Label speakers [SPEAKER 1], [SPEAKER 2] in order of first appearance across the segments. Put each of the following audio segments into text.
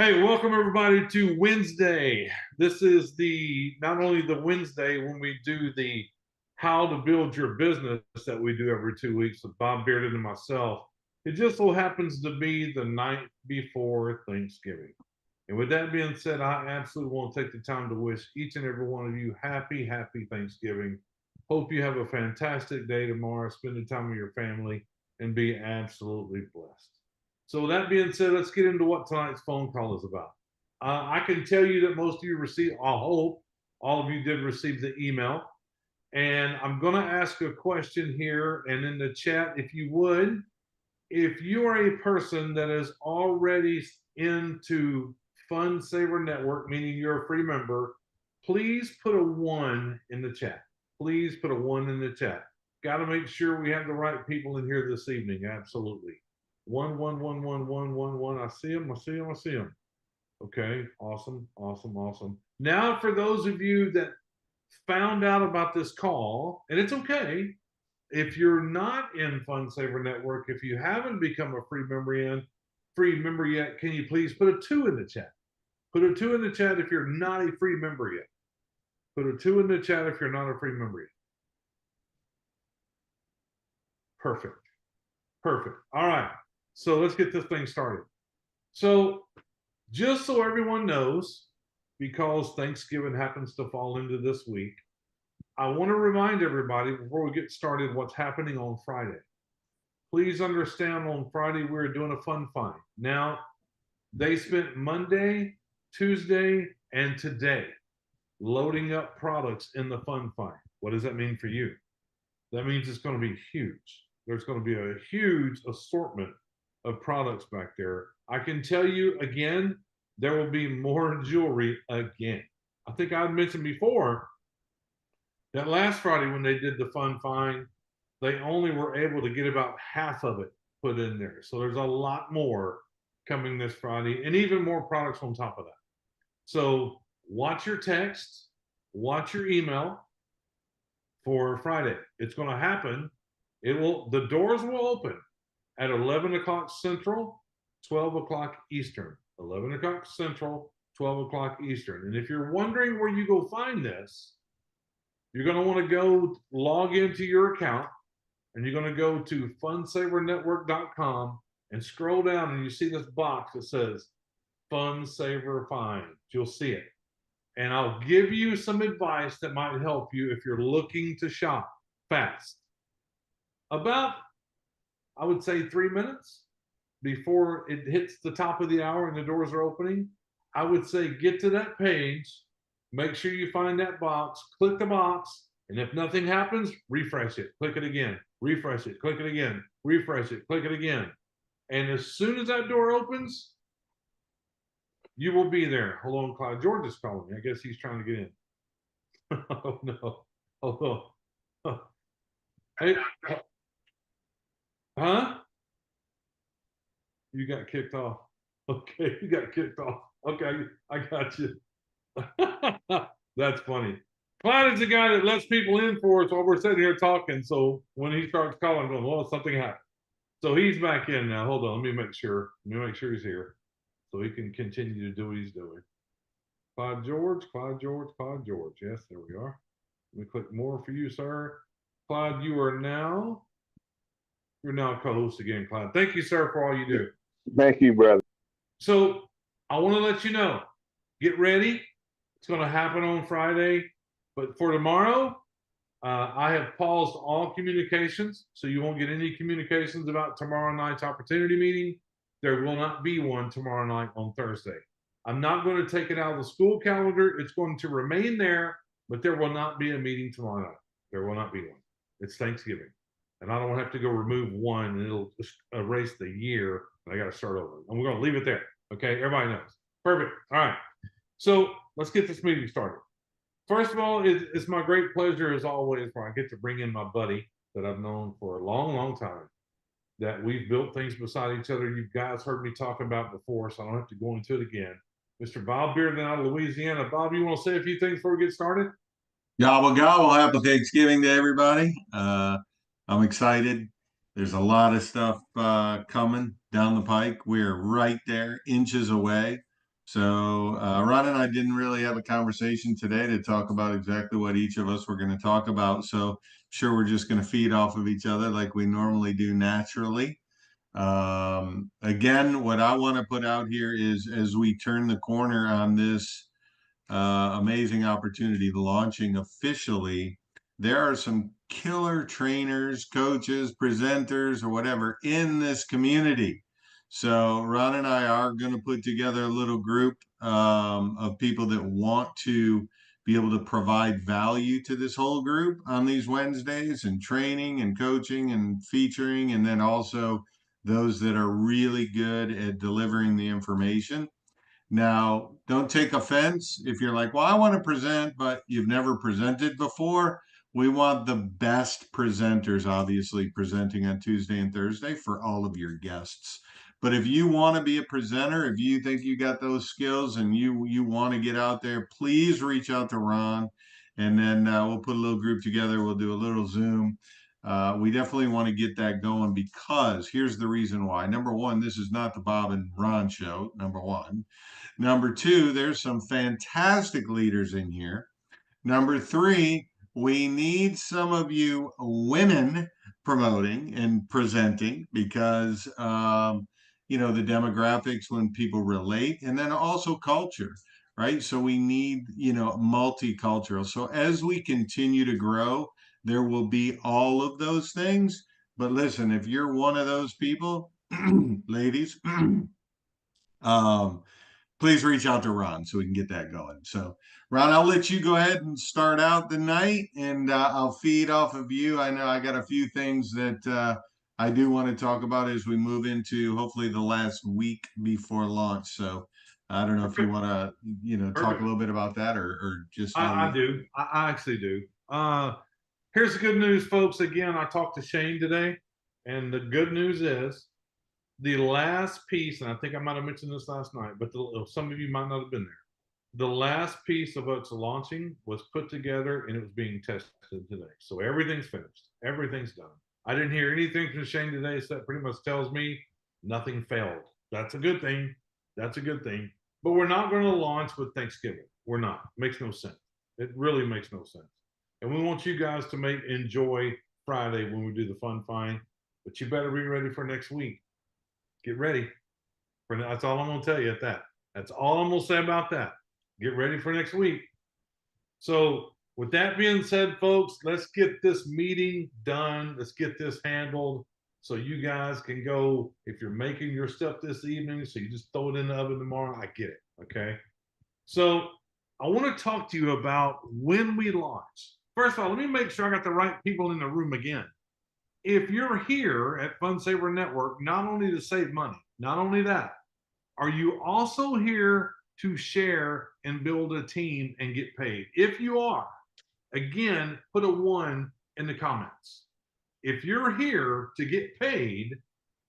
[SPEAKER 1] Hey, welcome everybody to Wednesday. This is not only the Wednesday when we do the how to build your business that we do every 2 weeks with Bob Bearden and myself. It just so happens to be the night before Thanksgiving. And with that being said, I absolutely want to take the time to wish each and every one of you happy Thanksgiving. Hope you have a fantastic day tomorrow, spend the time with your family, and be absolutely blessed. So that being said, let's get into what tonight's phone call is about. I can tell you that most of you received, I hope all of you did receive the email. And I'm going to ask a question here and in the chat, if you would, if you are a person that is already into Fund Saver Network, meaning you're a free member, please put a 1 in the chat. Please put a 1 in the chat. Got to make sure we have the right people in here this evening. Absolutely. 1, 1, 1, 1, 1, 1, 1. I see them. I see them. I see them. Okay. Awesome. Awesome. Awesome. Now, for those of you that found out about this call, and it's okay if you're not in Fund Saver Network, if you haven't become a free member yet, can you please put a 2 in the chat? Put a 2 in the chat if you're not a free member yet. Put a 2 in the chat if you're not a free member yet. Perfect. Perfect. All right. So let's get this thing started. So just so everyone knows, because Thanksgiving happens to fall into this week, I want to remind everybody before we get started what's happening on Friday. Please understand on Friday we're doing a fun find. Now, they spent Monday, Tuesday, and today loading up products in the fun find. What does that mean for you? That means it's going to be huge. There's going to be a huge assortment of products back there. I can tell you again, there will be more jewelry again. I think I mentioned before that last Friday when they did the fun find, they only were able to get about half of it put in there. So there's a lot more coming this Friday and even more products on top of that. So watch your text, watch your email for Friday. It's going to happen. The doors will open at 11 o'clock Central, 12 o'clock Eastern. 11 o'clock Central, 12 o'clock Eastern. And if you're wondering where you go find this, you're going to want to go log into your account and you're going to go to fundsavernetwork.com and scroll down and you see this box that says Fund Saver Find. You'll see it. And I'll give you some advice that might help you if you're looking to shop fast. About, I would say, 3 minutes before it hits the top of the hour and the doors are opening, I would say get to that page, make sure you find that box, click the box, and if nothing happens, refresh it, click it again, refresh it, click it again, refresh it, click it again. And as soon as that door opens, you will be there. Hold on, Clyde. George is calling me. I guess he's trying to get in. Oh, no. Hold on. Hey, huh? You got kicked off. Okay, you got kicked off. Okay, I got you. That's funny. Clyde is the guy that lets people in for us while we're sitting here talking. So when he starts calling, going, well, something happened. So he's back in now. Hold on, let me make sure. Let me make sure he's here so he can continue to do what he's doing. Clyde George, Clyde George, Clyde George. Yes, there we are. Let me click more for you, sir. Clyde, you're now co-host again, Clyde. Thank you, sir, for all you do.
[SPEAKER 2] Thank you, brother.
[SPEAKER 1] So I want to let you know, get ready. It's going to happen on Friday. But for tomorrow, I have paused all communications. So you won't get any communications about tomorrow night's opportunity meeting. There will not be one tomorrow night on Thursday. I'm not going to take it out of the school calendar. It's going to remain there, but there will not be a meeting tomorrow night. There will not be one. It's Thanksgiving. And I don't have to go remove one and it'll erase the year. I got to start over. And we're going to leave it there. Okay. Everybody knows. Perfect. All right. So let's get this meeting started. First of all, it's my great pleasure as always where I get to bring in my buddy that I've known for a long, long time, that we've built things beside each other. You guys heard me talk about before, so I don't have to go into it again. Mr. Bob Bearden out of Louisiana. Bob, you want to say a few things before we get started?
[SPEAKER 3] Gobble gobble. Happy Thanksgiving to everybody. I'm excited. There's a lot of stuff coming down the pike. We're right there, inches away So Ron and I didn't really have a conversation today to talk about exactly what each of us were going to talk about. So sure, we're just going to feed off of each other like we normally do naturally. Again, what I want to put out here is as we turn the corner on this amazing opportunity, launching officially, there are some killer trainers, coaches, presenters, or whatever in this community. So Ron and I are going to put together a little group of people that want to be able to provide value to this whole group on these Wednesdays, and training and coaching and featuring, and then also those that are really good at delivering the information. Now, don't take offense if you're like, well, I want to present, but you've never presented before. We want the best presenters, obviously, presenting on Tuesday and Thursday for all of your guests. But if you want to be a presenter, if you think you got those skills and you want to get out there, please reach out to Ron, and then we'll put a little group together. We'll do a little Zoom. We definitely want to get that going, because here's the reason why. Number one, this is not the Bob and Ron show, number one. Number two, there's some fantastic leaders in here. Number three, we need some of you women promoting and presenting, because, the demographics when people relate, and then also culture, right? So we need, multicultural. So as we continue to grow, there will be all of those things. But listen, if you're one of those people, ladies, um, please reach out to Ron so we can get that going. So, Ron, I'll let you go ahead and start out the night, and I'll feed off of you. I know I got a few things that I do want to talk about as we move into hopefully the last week before launch. So, I don't know if you
[SPEAKER 1] Perfect.
[SPEAKER 3] want to, talk a
[SPEAKER 1] Perfect.
[SPEAKER 3] little bit about that, or just how
[SPEAKER 1] I
[SPEAKER 3] we.
[SPEAKER 1] do. I actually do. Here's the good news, folks. Again, I talked to Shane today, and the good news is the last piece, and I think I might have mentioned this last night, but some of you might not have been there. The last piece of what's launching was put together and it was being tested today. So everything's finished. Everything's done. I didn't hear anything from Shane today, so that pretty much tells me nothing failed. That's a good thing. That's a good thing. But we're not going to launch with Thanksgiving. We're not. It makes no sense. It really makes no sense. And we want you guys to enjoy Friday when we do the fun find. But you better be ready for next week. Get ready. That's all I'm going to tell you at that. That's all I'm going to say about that. Get ready for next week. So, with that being said, folks, let's get this meeting done. Let's get this handled so you guys can go. If you're making your stuff this evening, so you just throw it in the oven tomorrow, I get it. Okay. So, I want to talk to you about when we launch. First of all, let me make sure I got the right people in the room again. If you're here at Fun Saver Network, not only to save money, not only that, are you also here to share and build a team and get paid? If you are, again, put a 1 in the comments. If you're here to get paid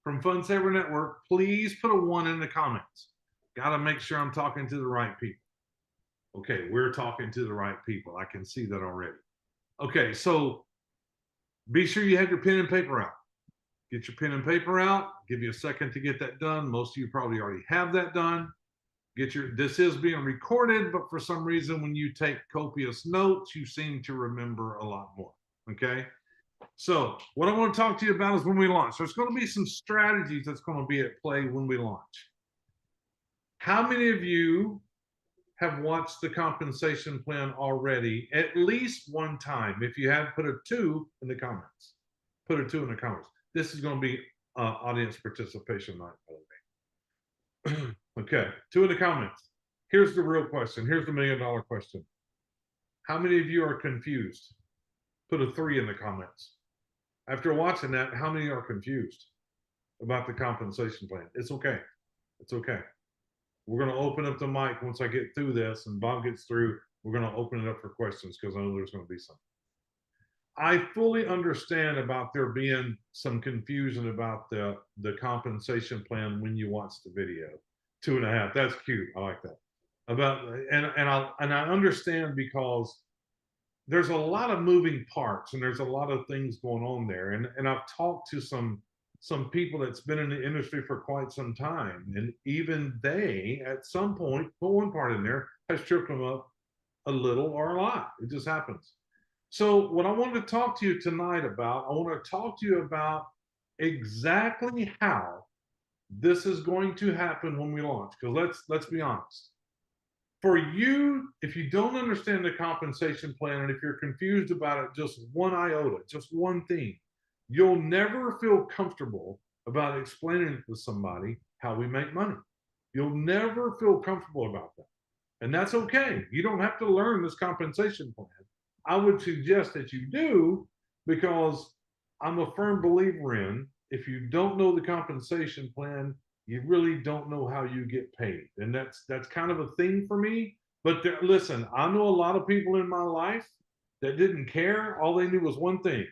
[SPEAKER 1] from Fun Saver Network, please put a 1 in the comments. Got to make sure I'm talking to the right people. Okay, we're talking to the right people. I can see that already. Okay, so be sure you have your pen and paper out. Get your pen and paper out. Give you a second to get that done. Most of you probably already have that done. This is being recorded, but for some reason, when you take copious notes, you seem to remember a lot more. Okay. So what I want to talk to you about is when we launch. There's going to be some strategies that's going to be at play when we launch. How many of you have watched the compensation plan already at least one time? If you have, put a 2 in the comments. Put a 2 in the comments. This is going to be audience participation night, by the way. Okay, 2 in the comments. Here's the real question. Here's the $1 million question. How many of you are confused? Put a 3 in the comments. After watching that, how many are confused about the compensation plan? It's okay. It's okay. We're going to open up the mic once I get through this and Bob gets through. We're going to open it up for questions because I know there's going to be some. I fully understand about there being some confusion about the compensation plan when you watch the video. 2.5. That's cute. I like that. And I understand because there's a lot of moving parts and there's a lot of things going on there. And I've talked to some some people that's been in the industry for quite some time, and even they, at some point, put one part in there, has tripped them up a little or a lot. It just happens. So, what I wanted to talk to you tonight about, I want to talk to you about exactly how this is going to happen when we launch. Because let's be honest. For you, if you don't understand the compensation plan, and if you're confused about it, just one iota, just one thing, you'll never feel comfortable about explaining to somebody how we make money. You'll never feel comfortable about that. And that's okay. You don't have to learn this compensation plan. I would suggest that you do, because I'm a firm believer in, if you don't know the compensation plan, you really don't know how you get paid. And that's kind of a thing for me. But listen, I know a lot of people in my life that didn't care. All they knew was one thing: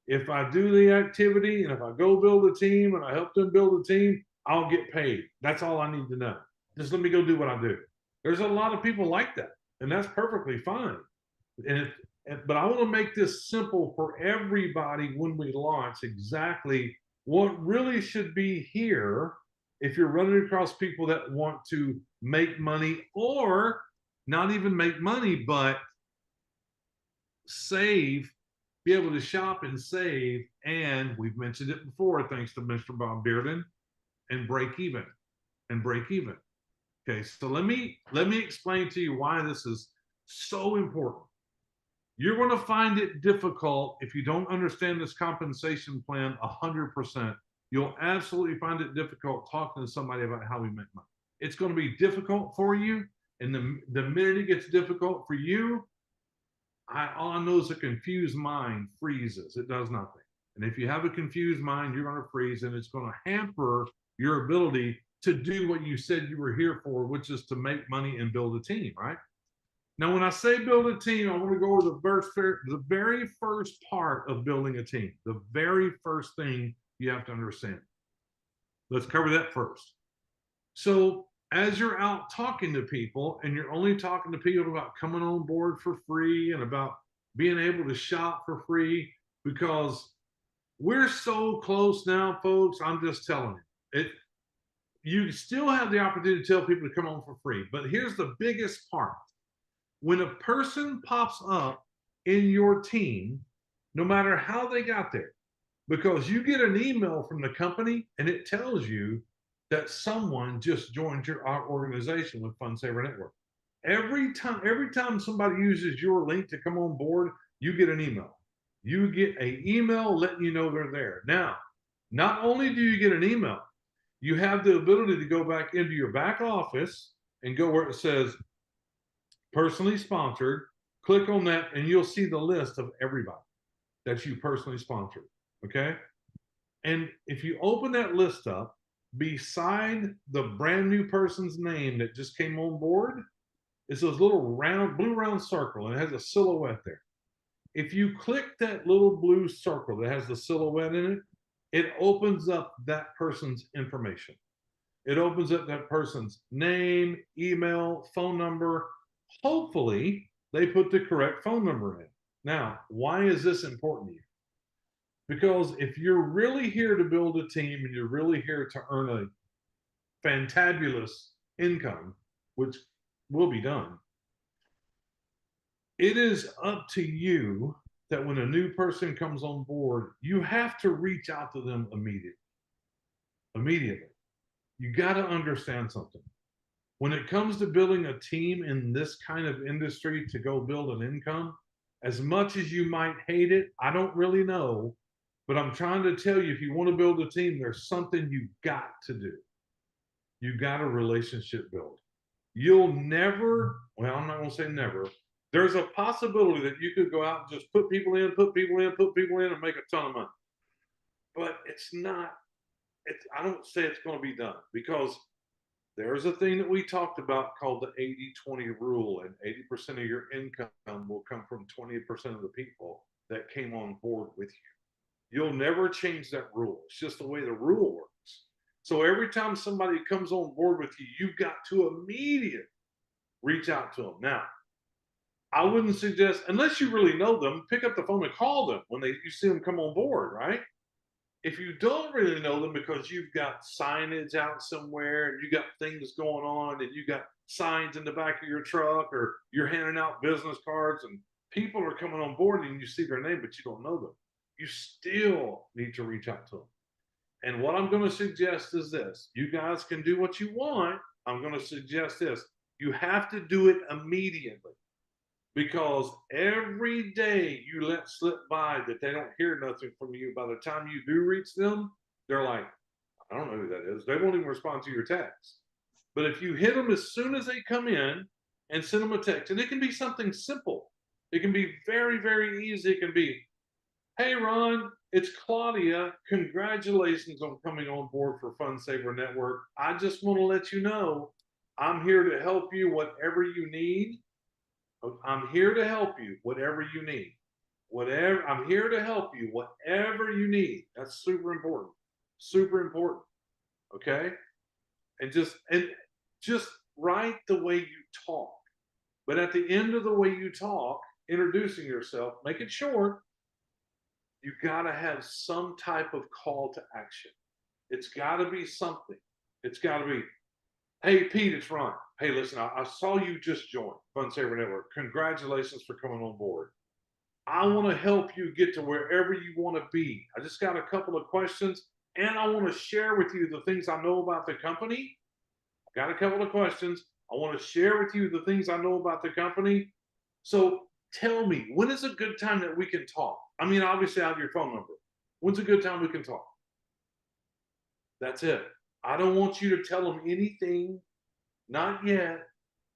[SPEAKER 1] if I do the activity and if I go build a team and I help them build a team, I'll get paid. That's all I need to know. Just let me go do what I do. There's a lot of people like that, and that's perfectly fine. But I want to make this simple for everybody when we launch, exactly what really should be here if you're running across people that want to make money, or not even make money, but save, be able to shop and save. And we've mentioned it before, thanks to Mr. Bob Bearden, and break even. Okay, so let me explain to you why this is so important. You're going to find it difficult if you don't understand this compensation plan 100%. You'll absolutely find it difficult talking to somebody about how we make money. It's going to be difficult for you, and the minute it gets difficult for you, all I know is a confused mind freezes. It does nothing. And if you have a confused mind, you're going to freeze, and it's going to hamper your ability to do what you said you were here for, which is to make money and build a team, right? Now, when I say build a team, I want to go over the very first part of building a team, the very first thing you have to understand. Let's cover that first. So, as you're out talking to people, and you're only talking to people about coming on board for free and about being able to shop for free, because we're so close now, folks, I'm just telling you. You still have the opportunity to tell people to come on for free. But here's the biggest part. When a person pops up in your team, no matter how they got there, because you get an email from the company and it tells you that someone just joined our organization with Fund Saver Network. Every time somebody uses your link to come on board, you get an email. You get an email letting you know they're there. Now, not only do you get an email, you have the ability to go back into your back office and go where it says personally sponsored, click on that, and you'll see the list of everybody that you personally sponsored. Okay. And if you open that list up, beside the brand new person's name that just came on board, it's this little blue round circle, and it has a silhouette there. If you click that little blue circle that has the silhouette in it, it opens up that person's information. It opens up that person's name, email, phone number. Hopefully, they put the correct phone number in. Now, why is this important to you? Because if you're really here to build a team and you're really here to earn a fantabulous income, which will be done, it is up to you that when a new person comes on board, you have to reach out to them immediately. Immediately. You got to understand something. When it comes to building a team in this kind of industry to go build an income, as much as you might hate it, I don't really know, but I'm trying to tell you, if you want to build a team, there's something you got to do. You got a relationship build. You'll never, well, I'm not going to say never. There's a possibility that you could go out and just put people in, and make a ton of money. But it's not, I don't say it's going to be done, because there's a thing that we talked about called the 80-20 rule, and 80% of your income will come from 20% of the people that came on board with you. You'll never change that rule. It's just the way the rule works. So every time somebody comes on board with you, you've got to immediately reach out to them. Now, I wouldn't suggest, unless you really know them, pick up the phone and call them when you see them come on board, right? If you don't really know them because you've got signage out somewhere and you got things going on and you got signs in the back of your truck or you're handing out business cards and people are coming on board and you see their name, but you don't know them, you still need to reach out to them. And what I'm going to suggest is this: you guys can do what you want. I'm going to suggest this: you have to do it immediately. Because every day you let slip by that they don't hear nothing from you, by the time you do reach them, they're like, I don't know who that is. They won't even respond to your text. But if you hit them as soon as they come in and send them a text, and it can be something simple, it can be very, very easy. It can be, hey, Ron, it's Claudia. Congratulations on coming on board for Fund Saver Network. I just want to let you know I'm here to help you, whatever you need. I'm here to help you, whatever you need. Whatever, I'm here to help you, whatever you need. That's super important. Super important. Okay? And just write the way you talk. But at the end of the way you talk, introducing yourself, make it short. You got to have some type of call to action. It's got to be something. It's got to be, hey, Pete, it's Ron. Hey, listen, I saw you just join Fund Saver Network. Congratulations for coming on board. I want to help you get to wherever you want to be. I just got a couple of questions, and I want to share with you the things I know about the company. I got a couple of questions. I want to share with you the things I know about the company. So tell me, when is a good time that we can talk? I mean, obviously, I have your phone number. When's a good time we can talk? That's it. I don't want you to tell them anything. Not yet.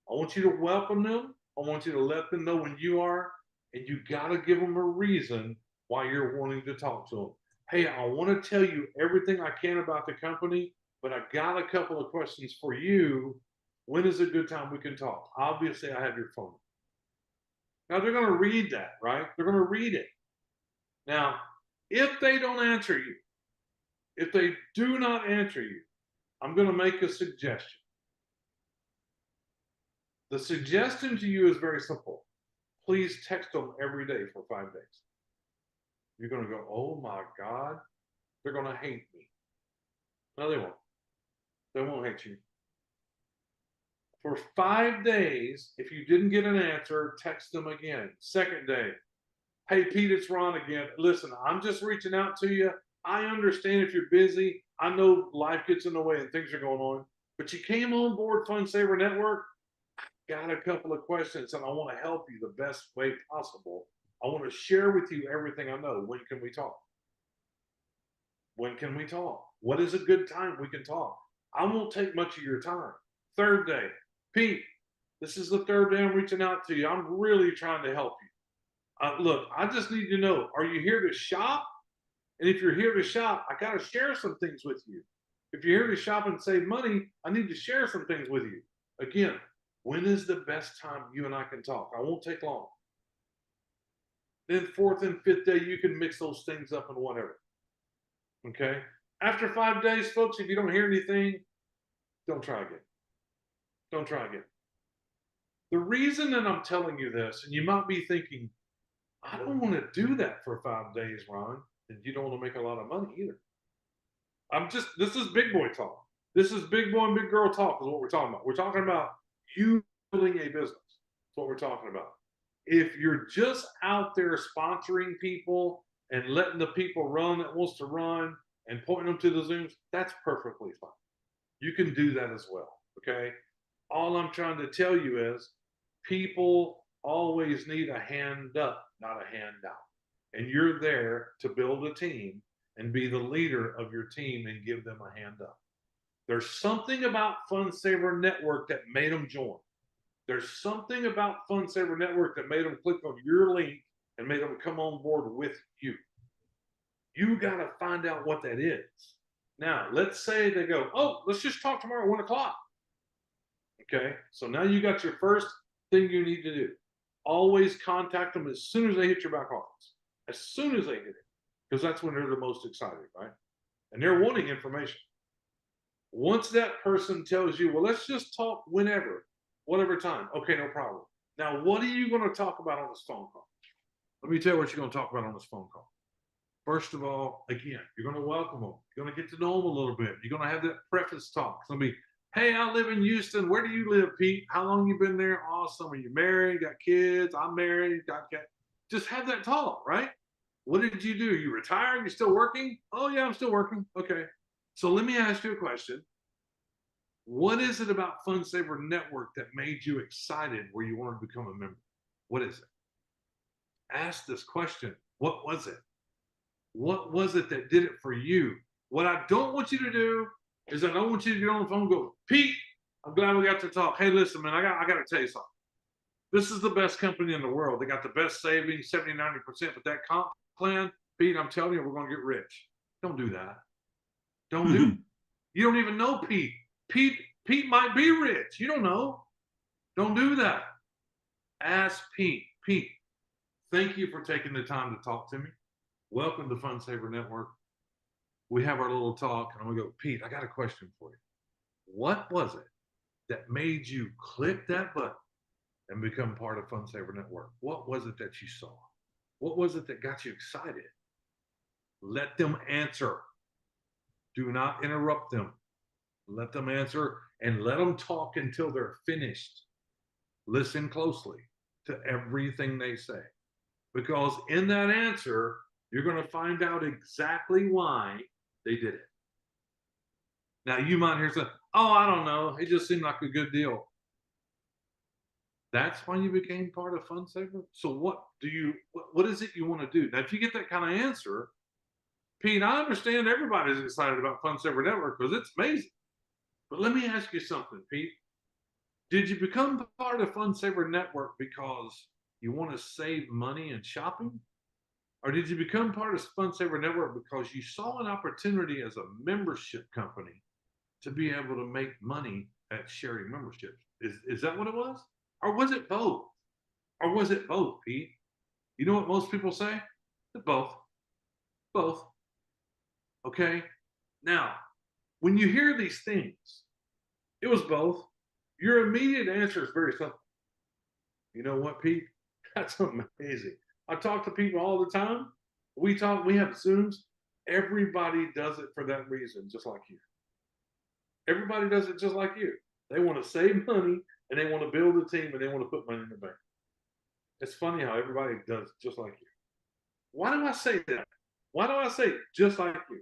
[SPEAKER 1] I want you to welcome them. I want you to let them know when you are, and you got to give them a reason why you're wanting to talk to them. Hey, I want to tell you everything I can about the company, but I got a couple of questions for you. When is a good time we can talk? Obviously, I have your phone. Now, they're going to read that, right? They're going to read it. Now, if they don't answer you, if they do not answer you, I'm going to make a suggestion. The suggestion to you is very simple. Please text them every day for 5 days. You're going to go, oh my God, they're going to hate me. No, they won't. They won't hate you. For 5 days, if you didn't get an answer, text them again. Second day, hey, Pete, it's Ron again. Listen, I'm just reaching out to you. I understand if you're busy. I know life gets in the way and things are going on, but you came on board Fund Saver Network. Got a couple of questions and I want to help you the best way possible. I want to share with you everything I know. When can we talk? When can we talk? What is a good time we can talk? I won't take much of your time. Third day, Pete, this is the third day I'm reaching out to you. I'm really trying to help you. Look, I just need to know, are you here to shop? And if you're here to shop, I got to share some things with you. If you're here to shop and save money, I need to share some things with you. Again, when is the best time you and I can talk? I won't take long. Then fourth and fifth day, you can mix those things up and whatever. Okay? After 5 days, folks, if you don't hear anything, don't try again. Don't try again. The reason that I'm telling you this, and you might be thinking, I don't want to do that for 5 days, Ron, and you don't want to make a lot of money either. This is big boy talk. This is big boy and big girl talk is what we're talking about. We're talking about you building a business. That's what we're talking about. If you're just out there sponsoring people and letting the people run that wants to run and pointing them to the Zooms, that's perfectly fine. You can do that as well. Okay. All I'm trying to tell you is people always need a hand up, not a handout. And you're there to build a team and be the leader of your team and give them a hand up. There's something about Fund Saver Network that made them join. There's something about Fund Saver Network that made them click on your link and made them come on board with you. You got to find out what that is. Now, let's say they go, oh, let's just talk tomorrow at 1 o'clock. Okay, so now you got your first thing you need to do. Always contact them as soon as they hit your back office. As soon as they hit it. Because that's when they're the most excited, right? And they're wanting information. Once that person tells you, well, let's just talk whenever, whatever time. Okay, no problem. Now, what are you going to talk about on this phone call? Let me tell you what you're going to talk about on this phone call. First of all, again, you're going to welcome them. You're going to get to know them a little bit. You're going to have that preface talk. It's going to be, hey, I live in Houston. Where do you live, Pete? How long you been there? Awesome. Are you married? Got kids? I'm married. Got kids. Just have that talk, right? What did you do? You retired? You still working? Oh, yeah, I'm still working. Okay. So let me ask you a question. What is it about Fun Saver Network that made you excited where you wanted to become a member? What is it? Ask this question. What was it? What was it that did it for you? What I don't want you to do is I don't want you to get on the phone and go, Pete, I'm glad we got to talk. Hey, listen, man, I got to tell you something. This is the best company in the world. They got the best savings, 70, 90%. But that comp plan, Pete, I'm telling you, we're going to get rich. Don't do that. Don't do it. You don't even know Pete. Pete might be rich. You don't know. Don't do that. Ask Pete. Pete, thank you for taking the time to talk to me. Welcome to Fun Saver Network. We have our little talk, and I'm going to go, Pete, I got a question for you. What was it that made you click that button and become part of Fun Saver Network? What was it that you saw? What was it that got you excited? Let them answer. Do not interrupt them. Let them answer and let them talk until they're finished. Listen closely to everything they say, because in that answer, you're going to find out exactly why they did it. Now, you might hear something, oh, I don't know. It just seemed like a good deal. That's why you became part of Fun Saver. So what is it you want to do? Now, if you get that kind of answer, Pete, I understand everybody's excited about Fun Saver Network because it's amazing. But let me ask you something, Pete. Did you become part of Fun Saver Network because you want to save money in shopping? Or did you become part of Fun Saver Network because you saw an opportunity as a membership company to be able to make money at sharing memberships? Is that what it was? Or was it both? Or was it both, Pete? You know what most people say? Both. Both. Okay? Now, when you hear these things, it was both. Your immediate answer is very simple. You know what, Pete? That's amazing. I talk to people all the time. We have Zooms. Everybody does it for that reason, just like you. Everybody does it just like you. They want to save money and they want to build a team and they want to put money in the bank. It's funny how everybody does just like you. Why do I say that? Why do I say just like you?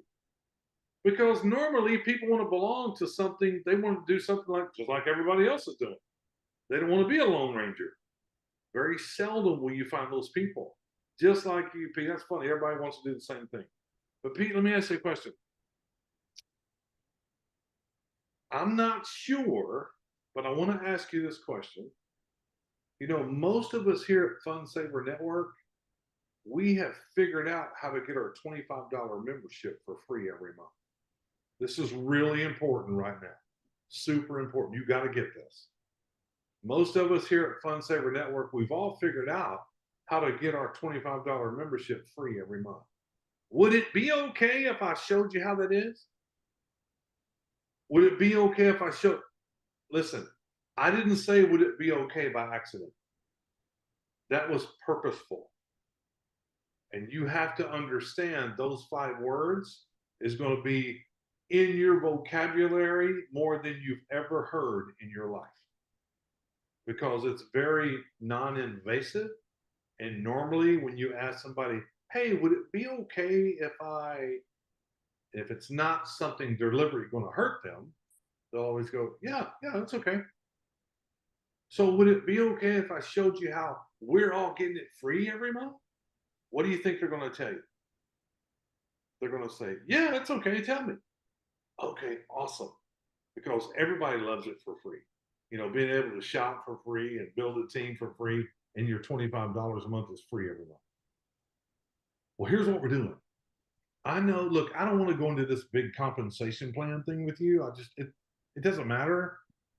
[SPEAKER 1] Because normally people want to belong to something. They want to do something just like everybody else is doing. They don't want to be a lone ranger. Very seldom will you find those people. Just like you, Pete. That's funny. Everybody wants to do the same thing. But Pete, let me ask you a question. I'm not sure, but I want to ask you this question. You know, most of us here at Fun Saver Network, we have figured out how to get our $25 membership for free every month. This is really important right now. Super important. You got to get this. Most of us here at Fun Saver Network, we've all figured out how to get our $25 membership free every month. Would it be okay if I showed you how that is? Would it be okay if I showed? Listen, I didn't say would it be okay by accident. That was purposeful. And you have to understand those 5 words is going to be in your vocabulary more than you've ever heard in your life. Because it's very non-invasive. And normally when you ask somebody, hey, would it be okay if it's not something deliberately going to hurt them, they'll always go, yeah, that's okay. So would it be okay if I showed you how we're all getting it free every month? What do you think they're going to tell you? They're going to say, yeah, it's okay. Tell me. Okay, awesome. Because everybody loves it for free. You know, being able to shop for free and build a team for free, and your $25 a month is free every month. Well, here's what we're doing. I know, look, I don't want to go into this big compensation plan thing with you. It doesn't matter,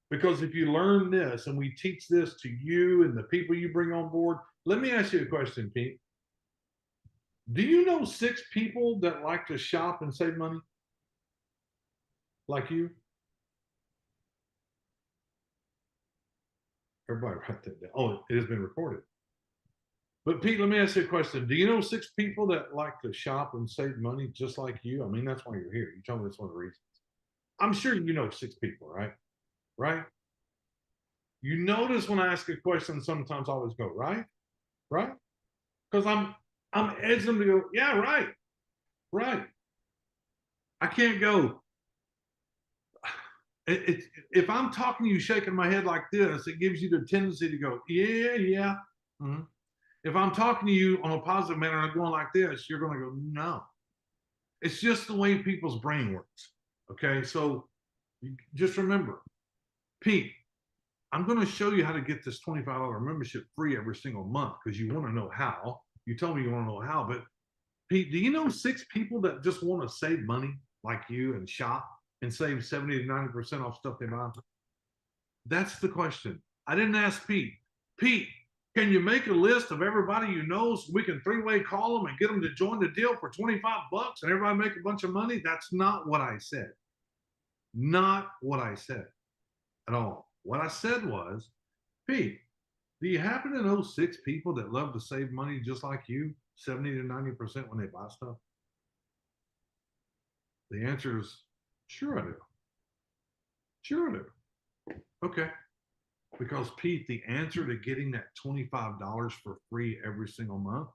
[SPEAKER 1] because if you learn this and we teach this to you and the people you bring on board, let me ask you a question, Pete. Do you know 6 people that like to shop and save money? Like you? Everybody write that down. Oh, it has been recorded. But Pete, let me ask you a question. Do you know 6 people that like to shop and save money just like you? I mean, that's why you're here. You told me that's one of the reasons. I'm sure you know 6 people, right? Right? You notice when I ask a question, sometimes I always go, right? Right? Because I'm edging them to go, yeah, right, right. I can't go. If I'm talking to you shaking my head like this, it gives you the tendency to go, yeah, yeah. Mm-hmm. If I'm talking to you on a positive manner and I'm going like this, you're going to go, no. It's just the way people's brain works. Okay. So just remember, Pete, I'm going to show you how to get this $25 membership free every single month because you want to know how. You told me you want to know how, but Pete, do you know 6 people that just want to save money like you and shop and save 70 to 90% off stuff they buy? That's the question. I didn't ask Pete. Pete, can you make a list of everybody you know so we can three-way call them and get them to join the deal for $25 and everybody make a bunch of money? That's not what I said. Not what I said at all. What I said was, Pete, do you happen to know 6 people that love to save money just like you, 70 to 90% when they buy stuff? The answer is, sure I do. Sure I do. Okay. Because Pete, the answer to getting that $25 for free every single month,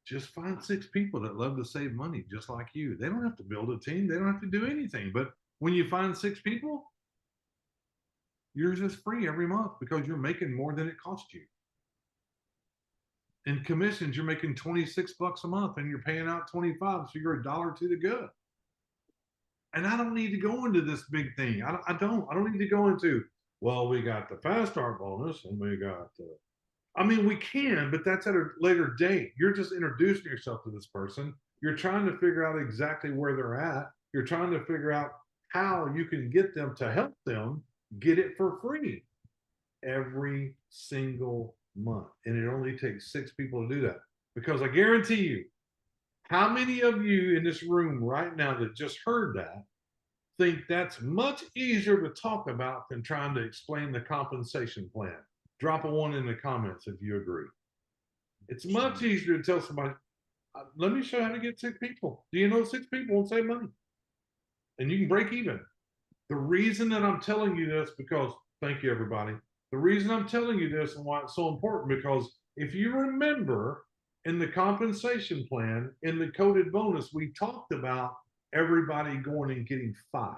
[SPEAKER 1] just find 6 people that love to save money just like you. They don't have to build a team. They don't have to do anything. But when you find 6 people, yours is free every month because you're making more than it cost you. In commissions, you're making $26 a month and you're paying out 25, so you're $1 to the good. And I don't need to go into this big thing. I don't need to go into, well, we got the fast start bonus and we got I mean, we can, but that's at a later date. You're just introducing yourself to this person. You're trying to figure out exactly where they're at. You're trying to figure out how you can get them to help them get it for free every single month. And it only takes 6 people to do that. Because I guarantee you, how many of you in this room right now that just heard that think that's much easier to talk about than trying to explain the compensation plan? Drop a 1 in the comments if you agree. It's much easier to tell somebody, let me show you how to get 6 people. Do you know 6 people won't save money? And you can break even. The reason that I'm telling you this, because thank you, everybody. The reason I'm telling you this and why it's so important, because if you remember in the compensation plan, in the coded bonus, we talked about everybody going and getting 5.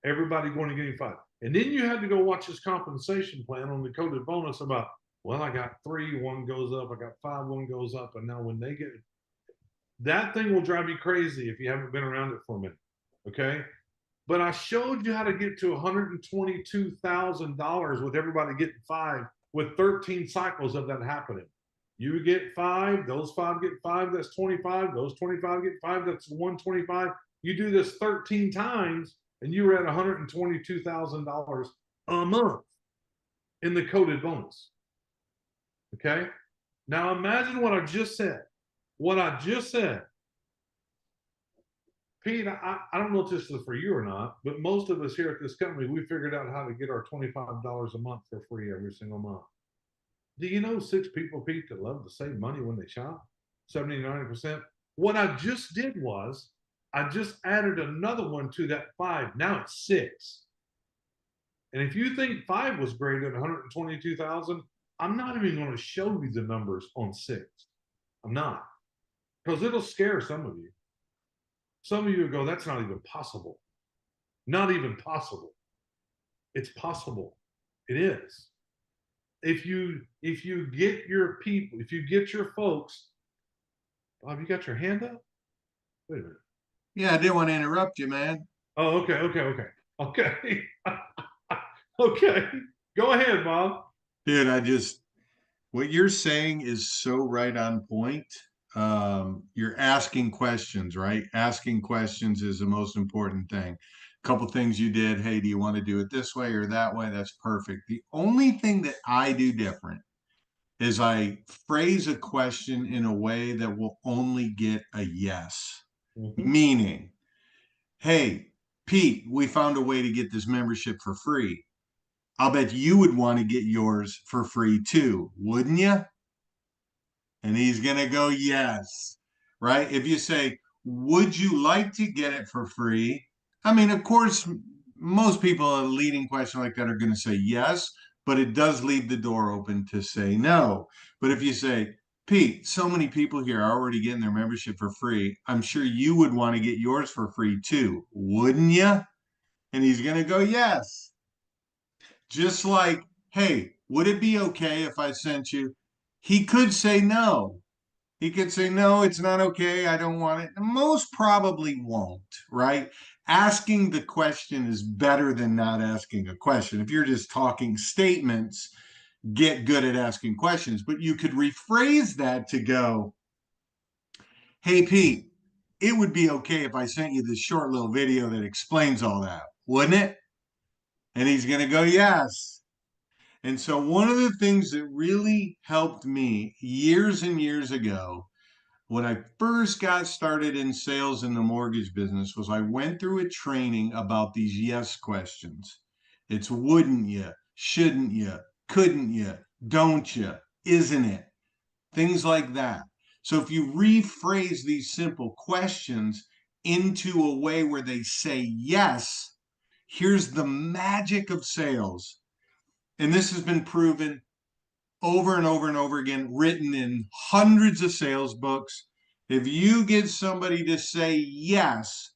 [SPEAKER 1] Everybody going and getting 5. And then you had to go watch this compensation plan on the coded bonus about, well, I got 3, 1 goes up, I got 5, 1 goes up. And now when they get that thing will drive you crazy if you haven't been around it for a minute. Okay. But I showed you how to get to $122,000 with everybody getting 5 with 13 cycles of that happening. You get 5, those 5 get 5, that's 25, those 25 get 5, that's 125. You do this 13 times and you were at $122,000 a month in the coded bonus. Okay. Now imagine what I just said. What I just said. Pete, I don't know if this is for you or not, but most of us here at this company, we figured out how to get our $25 a month for free every single month. Do you know 6 people, Pete, that love to save money when they shop? 70, 90%. What I just did was I just added another one to that 5. Now it's 6. And if you think 5 was great at 122,000, I'm not even going to show you the numbers on 6. I'm not, because it'll scare some of you. Some of you go, that's not even possible. Not even possible. It's possible. It is. If you get your people, if you get your folks, Bob, you got your hand up? Wait a minute.
[SPEAKER 3] Yeah, I didn't want to interrupt you, man.
[SPEAKER 1] Oh, okay. Okay. Go ahead, Bob.
[SPEAKER 3] Dude, what you're saying is so right on point. You're asking questions, right? Asking questions is the most important thing. A couple things you did. Hey, do you want to do it this way or that way? That's perfect. The only thing that I do different is I phrase a question in a way that will only get a yes.
[SPEAKER 1] Mm-hmm.
[SPEAKER 3] Meaning, hey, Pete, we found a way to get this membership for free. I'll bet you would want to get yours for free too, wouldn't you? And he's going to go, yes, right? If you say, would you like to get it for free? I mean, of course, most people, a leading question like that are going to say yes, but it does leave the door open to say no. But if you say, Pete, so many people here are already getting their membership for free. I'm sure you would want to get yours for free too, wouldn't you? And he's going to go, yes. Just like, hey, would it be okay if I sent you? He could say no. He could say, no, it's not okay. I don't want it. Most probably won't, right? Asking the question is better than not asking a question. If you're just talking statements, get good at asking questions. But you could rephrase that to go, hey, Pete, it would be okay if I sent you this short little video that explains all that, wouldn't it? And he's going to go, yes. And so, one of the things that really helped me years and years ago when I first got started in sales in the mortgage business was I went through a training about these yes questions. It's wouldn't you, shouldn't you, couldn't you, don't you, isn't it? Things like that. So if you rephrase these simple questions into a way where they say yes, here's the magic of sales. And this has been proven over and over and over again, written in hundreds of sales books. If you get somebody to say yes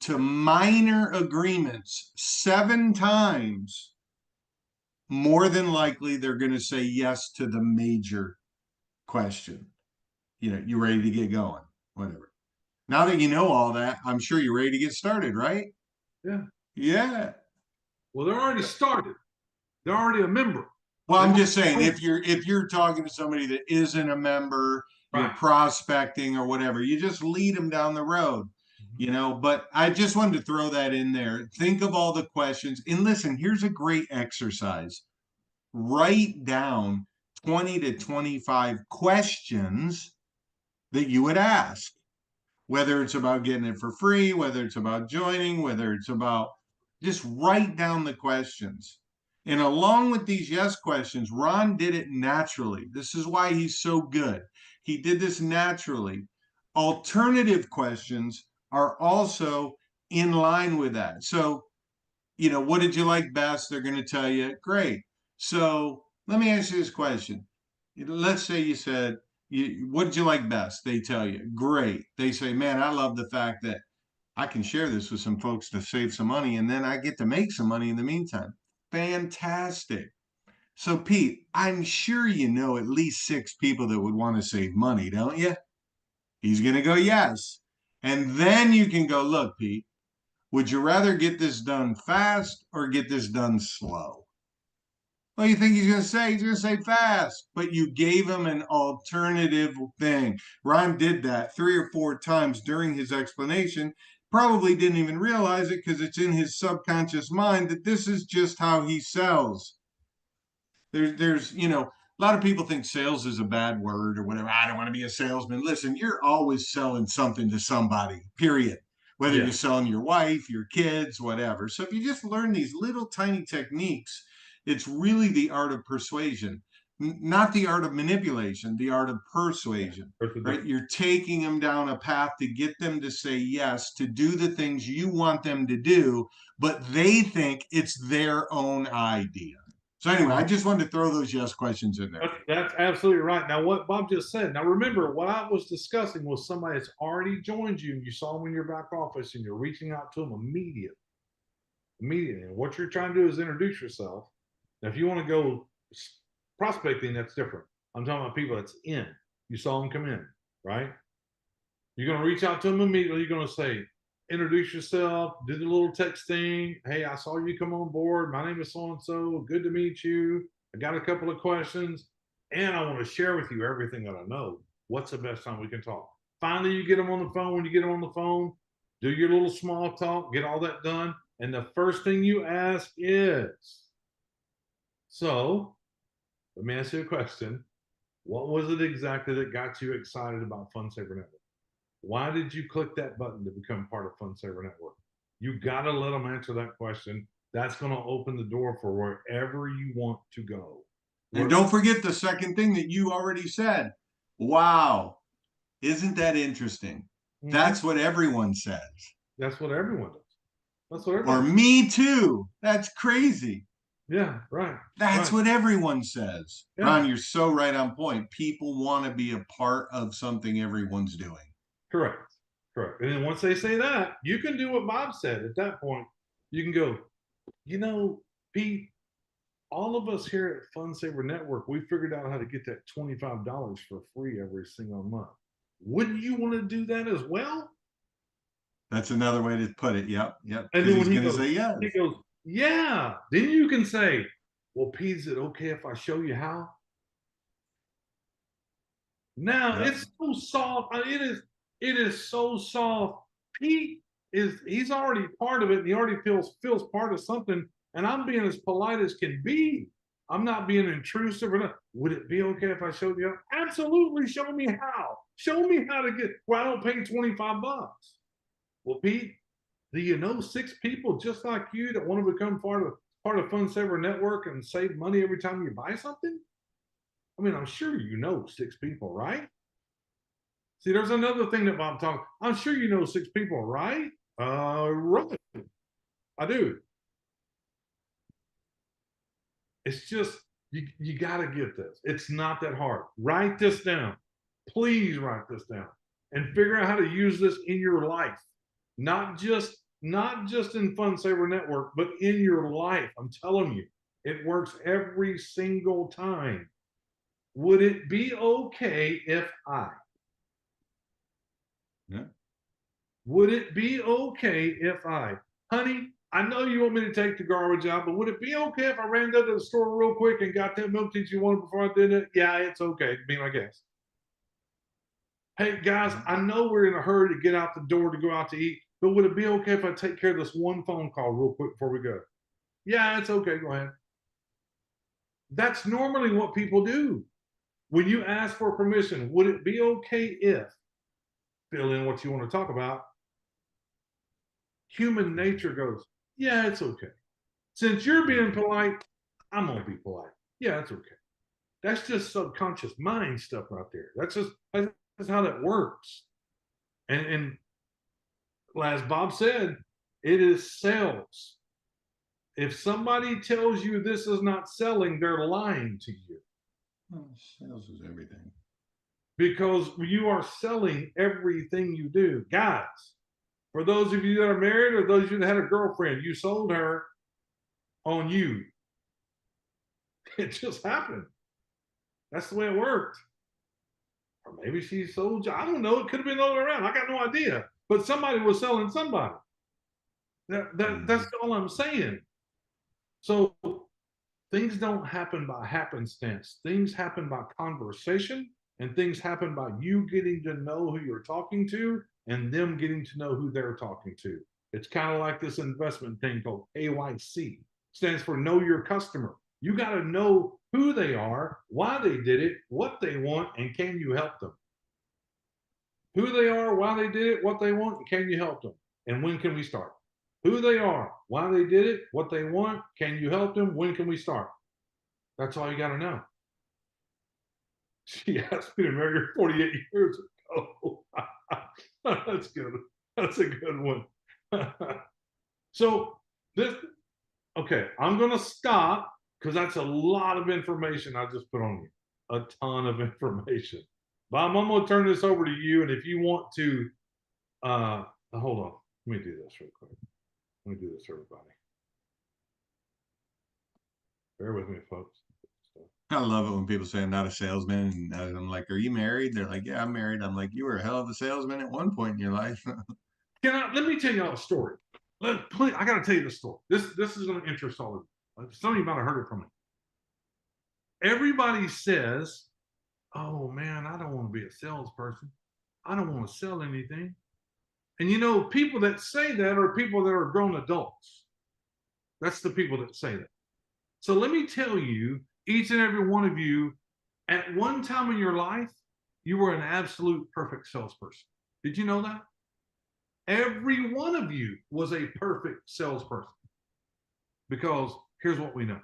[SPEAKER 3] to minor agreements 7 times, more than likely they're going to say yes to the major question. You ready to get going? Whatever. Now that you know all that, I'm sure you're ready to get started, right?
[SPEAKER 1] Yeah.
[SPEAKER 3] Yeah.
[SPEAKER 1] Well, they're already started. They're already a member.
[SPEAKER 3] Well, I'm
[SPEAKER 1] They've
[SPEAKER 3] just saying,
[SPEAKER 1] already-
[SPEAKER 3] if you're talking to somebody that isn't a member, you're
[SPEAKER 1] Right.
[SPEAKER 3] prospecting or whatever, you just lead them down the road, But I just wanted to throw that in there. Think of all the questions. And listen, here's a great exercise. Write down 20 to 25 questions that you would ask, whether it's about getting it for free, whether it's about joining, whether it's about just write down the questions. And along with these yes questions, Ron did it naturally. This is why he's so good. He did this naturally. Alternative questions are also in line with that. So, what did you like best? They're going to tell you, great. So let me ask you this question. Let's say you said, what did you like best? They tell you, great. They say, man, I love the fact that I can share this with some folks to save some money and then I get to make some money in the meantime. Fantastic. So, Pete, I'm sure you know at least 6 people that would want to save money, don't you? He's going to go, yes. And then you can go, look, Pete, would you rather get this done fast or get this done slow? What do you think he's going to say? He's going to say fast, but you gave him an alternative thing. Ron did that 3 or 4 times during his explanation. Probably didn't even realize it because it's in his subconscious mind that this is just how he sells. There's a lot of people think sales is a bad word or whatever. I don't want to be a salesman. Listen, you're always selling something to somebody, period. Whether
[SPEAKER 1] Yeah.
[SPEAKER 3] you're selling your wife, your kids, whatever. So if you just learn these little tiny techniques, it's really the art of persuasion, not the art of manipulation, the art of persuasion, right? You're taking them down a path to get them to say yes, to do the things you want them to do, but they think it's their own idea. So anyway, I just wanted to throw those yes questions in there.
[SPEAKER 1] That's absolutely right. Now, what Bob just said. Now, remember what I was discussing was somebody that's already joined you, and you saw them in your back office, and you're reaching out to them immediately. And what you're trying to do is introduce yourself. Now, if you want to go prospecting, that's different. I'm talking about people that's in. You saw them come in, right? You're going to reach out to them immediately. You're going to say, introduce yourself, do the little text thing. Hey, I saw you come on board. My name is so and so. Good to meet you. I got a couple of questions, and I want to share with you everything that I know. What's the best time we can talk? Finally, you get them on the phone. When you get them on the phone, do your little small talk, get all that done. And the first thing you ask is, so let me ask you a question. What was it exactly that got you excited about Fund Saver Network? Why did you click that button to become part of Fund Saver Network? You got to let them answer that question. That's going to open the door for wherever you want to go.
[SPEAKER 3] And don't forget the second thing that you already said. Wow. Isn't that interesting?
[SPEAKER 1] Mhm.
[SPEAKER 3] That's what everyone says.
[SPEAKER 1] That's what everyone does. That's what
[SPEAKER 3] Or
[SPEAKER 1] everybody does.
[SPEAKER 3] me too. That's crazy.
[SPEAKER 1] Yeah, right,
[SPEAKER 3] That's
[SPEAKER 1] right.
[SPEAKER 3] what everyone says.
[SPEAKER 1] Yeah,
[SPEAKER 3] Ron, you're so right on point. People want to be a part of something everyone's doing.
[SPEAKER 1] correct, correct. And then once they say that, you can do what Bob said at that point. You can go, you know, Pete, all of us here at Fun Saver Network, we figured out how to get that $25 for free every single month. Wouldn't you want to do that as well?
[SPEAKER 3] That's another way to put it. Yep. Yep.
[SPEAKER 1] And
[SPEAKER 3] Because
[SPEAKER 1] then
[SPEAKER 3] he's
[SPEAKER 1] when
[SPEAKER 3] going to say
[SPEAKER 1] he
[SPEAKER 3] yes.
[SPEAKER 1] goes, yeah. Then you can say, well, Pete, is it okay if I show you how? Now
[SPEAKER 3] Yep.
[SPEAKER 1] it's so soft. It is so soft. Pete he's already part of it and he already feels part of something. And I'm being as polite as can be. I'm not being intrusive or not. Would it be okay if I showed you? Absolutely. Show me how. Show me how to get well, I don't pay 25 bucks. Well, Pete, do you know 6 people just like you that want to become part of Fun Saver Network and save money every time you buy something? I mean, I'm sure you know 6 people, right? See, there's another thing that Bob talked. I'm sure you know 6 people, right? Right. I do. It's just you got to get this. It's not that hard. Write this down. Please write this down and figure out how to use this in your life, not just in Fun Saver Network, but in your life. I'm telling you, it works every single time. Would it be okay if I?
[SPEAKER 3] Yeah.
[SPEAKER 1] Would it be okay if I, honey, I know you want me to take the garbage out, but would it be okay if I ran down to the store real quick and got that milk that you wanted before I did it? Yeah, it's okay. Be my guest. Hey, guys, I know we're in a hurry to get out the door to go out to eat, but would it be okay if I take care of this one phone call real quick before we go? Yeah, it's okay. Go ahead. That's normally what people do. When you ask for permission, would it be okay if, fill in what you want to talk about, human nature goes, yeah, it's okay. Since you're being polite, I'm gonna be polite. Yeah, that's okay. That's just subconscious mind stuff right there. That's how that works. And as Bob said, it is sales. If somebody tells you this is not selling, they're lying to you
[SPEAKER 3] Well, sales is everything.
[SPEAKER 1] because you are selling everything you do. Guys, for those of you that are married or those of you that had a girlfriend, you sold her on you. It just happened. That's the way it worked. Or maybe she sold you. I don't know. It could have been all around. I got no idea. But somebody was selling somebody. That's
[SPEAKER 3] Mhm.
[SPEAKER 1] all I'm saying. So things don't happen by happenstance. Things happen by conversation, and things happen by you getting to know who you're talking to and them getting to know who they're talking to. It's kind of like this investment thing called KYC. Stands for know your customer. You got to know who they are, why they did it, what they want, and can you help them? Who they are, why they did it, what they want, and can you help them? And when can we start? Who they are, why they did it, what they want, can you help them, when can we start? That's all you got to know. She asked me to marry her 48 years ago. That's good. That's a good one. So this, okay, I'm going to stop because that's a lot of information I just put on you. A ton of information. Bob, I'm going to turn this over to you. And if you want to, hold on. Let me do this real quick. Let me do this, everybody. Bear with me, folks.
[SPEAKER 3] I love it when people say I'm not a salesman. And I'm like, are you married? They're like, yeah, I'm married. I'm like, you were a hell of a salesman at one point in your life.
[SPEAKER 1] Let me tell y'all a story. I got to tell you the story. This is going to interest all of you. Some of you might have heard it from me. Everybody says, "Oh man, I don't want to be a salesperson. I don't want to sell anything." And people that say that are people that are grown adults. That's the people that say that. So let me tell you, each and every one of you, at one time in your life, you were an absolute perfect salesperson. Did you know that? Every one of you was a perfect salesperson. Because here's what we know.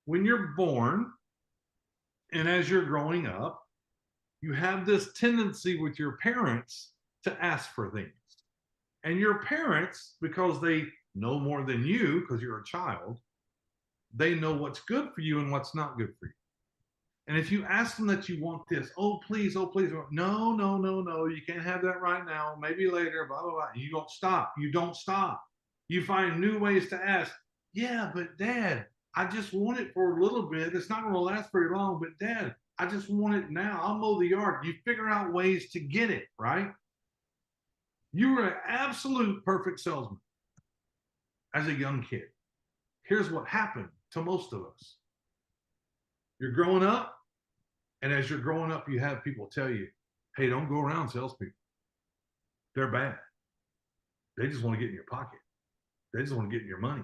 [SPEAKER 1] When you're born and as you're growing up, you have this tendency with your parents to ask for things. And your parents, because they know more than you, because you're a child, they know what's good for you and what's not good for you. And if you ask them that you want this, oh please, no, no, no, no, you can't have that right now, maybe later, blah, blah, blah. You don't stop. You don't stop. You find new ways to ask. Yeah, but Dad, I just want it for a little bit. It's not going to last very long, but Dad, I just want it now. I'll mow the yard. You figure out ways to get it, right? You were an absolute perfect salesman as a young kid. Here's what happened to most of us. You're growing up, and as you're growing up, you have people tell you, hey, don't go around salespeople. They're bad. They just want to get in your pocket. They just want to get in your money.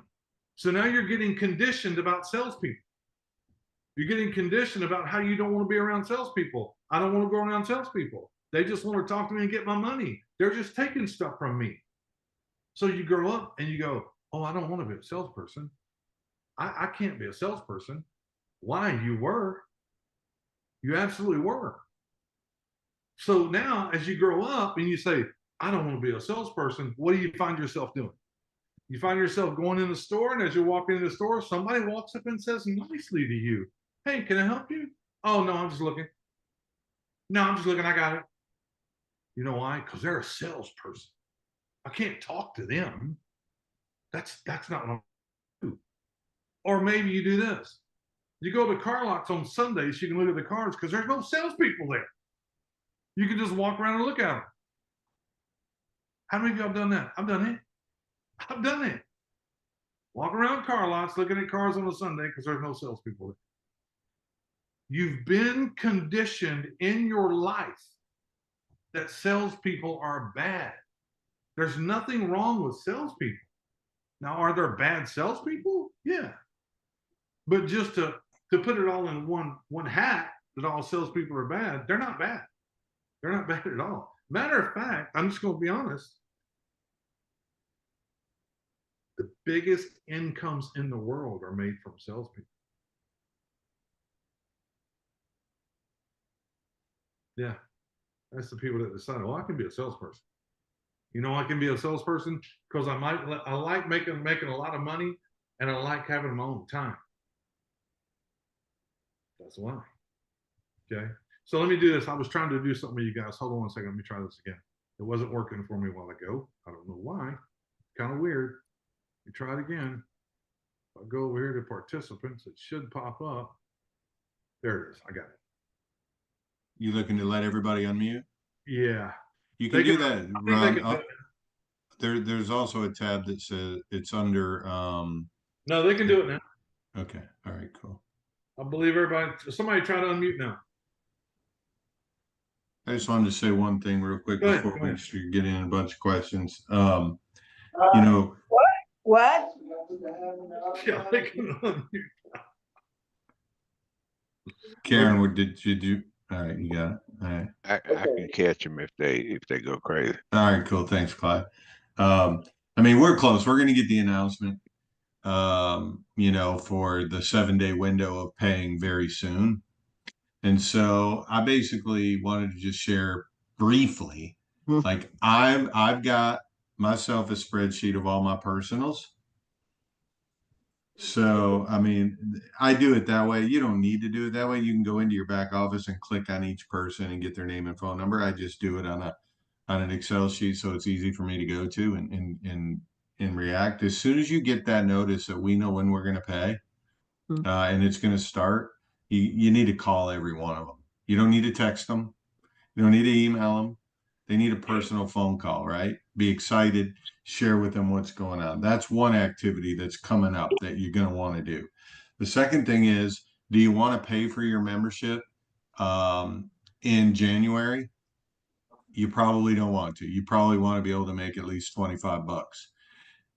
[SPEAKER 1] So now you're getting conditioned about salespeople. You're getting conditioned about how you don't want to be around salespeople. I don't want to go around salespeople. They just want to talk to me and get my money. They're just taking stuff from me. So you grow up and you go, oh, I don't want to be a salesperson. I can't be a salesperson. Why? You were. You absolutely were. So now as you grow up and you say, I don't want to be a salesperson, what do you find yourself doing? You find yourself going in the store, and as you're walking in the store, somebody walks up and says nicely to you, hey, can I help you? Oh, no, I'm just looking. No, I'm just looking. I got it. You know why? Because they're a salesperson. I can't talk to them. That's not what I'm doing. Or maybe you do this. You go to car lots on Sundays, you can look at the cars because there's no salespeople there. You can just walk around and look at them. How many of y'all have done that? I've done it. I've done it. Walk around car lots looking at cars on a Sunday because there's no salespeople there. You've been conditioned in your life that salespeople are bad. There's nothing wrong with salespeople. Now, are there bad salespeople? Yeah. But just to put it all in one hat that all salespeople are bad, they're not bad. They're not bad at all. Matter of fact, I'm just going to be honest. The biggest incomes in the world are made from salespeople. Yeah. That's the people that decide, well, I can be a salesperson. You know, I can be a salesperson because I like making a lot of money, and I like having my own time. That's why. Okay. So let me do this. I was trying to do something with you guys. Hold on one second. Let me try this again. It wasn't working for me a while ago. I don't know why. Kind of weird. Let me try it again. If I go over here to participants, it should pop up. There it is. I got it.
[SPEAKER 3] You looking to let everybody unmute?
[SPEAKER 1] Yeah.
[SPEAKER 3] You can do that, Ron.
[SPEAKER 1] Can,
[SPEAKER 3] There's also a tab that says it's under.
[SPEAKER 1] No, they can do it now.
[SPEAKER 3] Okay. All right. Cool.
[SPEAKER 1] I believe everybody. Somebody try to unmute now.
[SPEAKER 3] I just wanted to say one thing real quick before we start getting in a bunch of questions. You know.
[SPEAKER 2] What?
[SPEAKER 1] Yeah, they can unmute.
[SPEAKER 3] Karen, what did you do? All right, you got it. All right.
[SPEAKER 4] I can catch them if they go crazy.
[SPEAKER 3] All right, cool. Thanks, Clyde. I mean, we're close. We're going to get the announcement, you know, for the 7-day window of paying very soon. And so I basically wanted to just share briefly, like I've got myself a spreadsheet of all my personals. So, I mean, I do it that way. You don't need to do it that way. You can go into your back office and click on each person and get their name and phone number. I just do it on an Excel sheet, so it's easy for me to go to and react. As soon as you get that notice that we know when we're going to pay, and it's going to start, you need to call every one of them. You don't need to text them. You don't need to email them. They need a personal phone call, right? Be excited, share with them what's going on. That's one activity that's coming up that you're going to want to do. The second thing is, do you want to pay for your membership in January? You probably don't want to. You probably want to be able to make at least 25 bucks.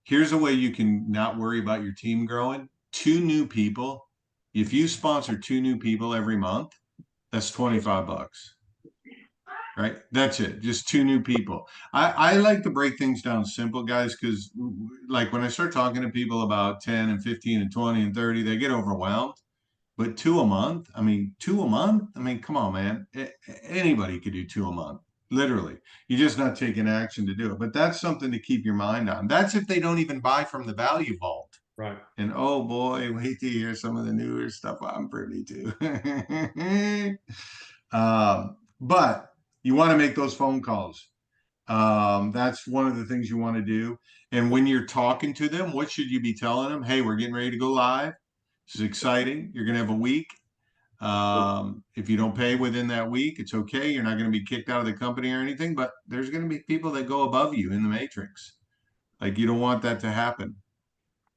[SPEAKER 3] Here's a way you can not worry about your team growing. 2 new people. If you sponsor 2 new people every month, that's 25 bucks. Right? That's it. Just 2 new people. I like to break things down simple, guys, because like when I start talking to people about 10 and 15 and 20 and 30, they get overwhelmed. But 2 a month, I mean, 2 a month, I mean, come on, man. Anybody could do 2 a month, literally. You're just not taking action to do it. But that's something to keep your mind on. That's if they don't even buy from the value vault.
[SPEAKER 1] Right.
[SPEAKER 3] And oh boy, wait till you hear some of the newer stuff I'm privy to. But you want to make those phone calls. That's one of the things you want to do. And when you're talking to them, what should you be telling them? Hey, we're getting ready to go live. This is exciting. You're going to have a week. If you don't pay within that week, it's okay. You're not going to be kicked out of the company or anything, but there's going to be people that go above you in the matrix. Like you don't want that to happen,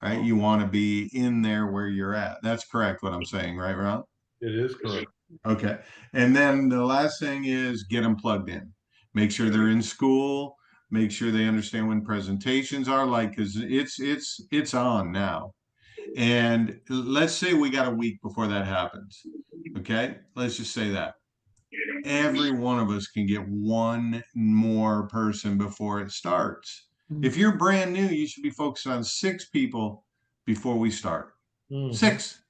[SPEAKER 3] right? You want to be in there where you're at. That's correct what I'm saying, right, Ron?
[SPEAKER 1] It is correct.
[SPEAKER 3] Okay. And then the last thing is get them plugged in. Make sure they're in school. Make sure they understand when presentations are like, because it's on now. And let's say we got a week before that happens. Okay. Let's just say that. Every one of us can get one more person before it starts. If you're brand new, you should be focused on 6 people before we start. 6.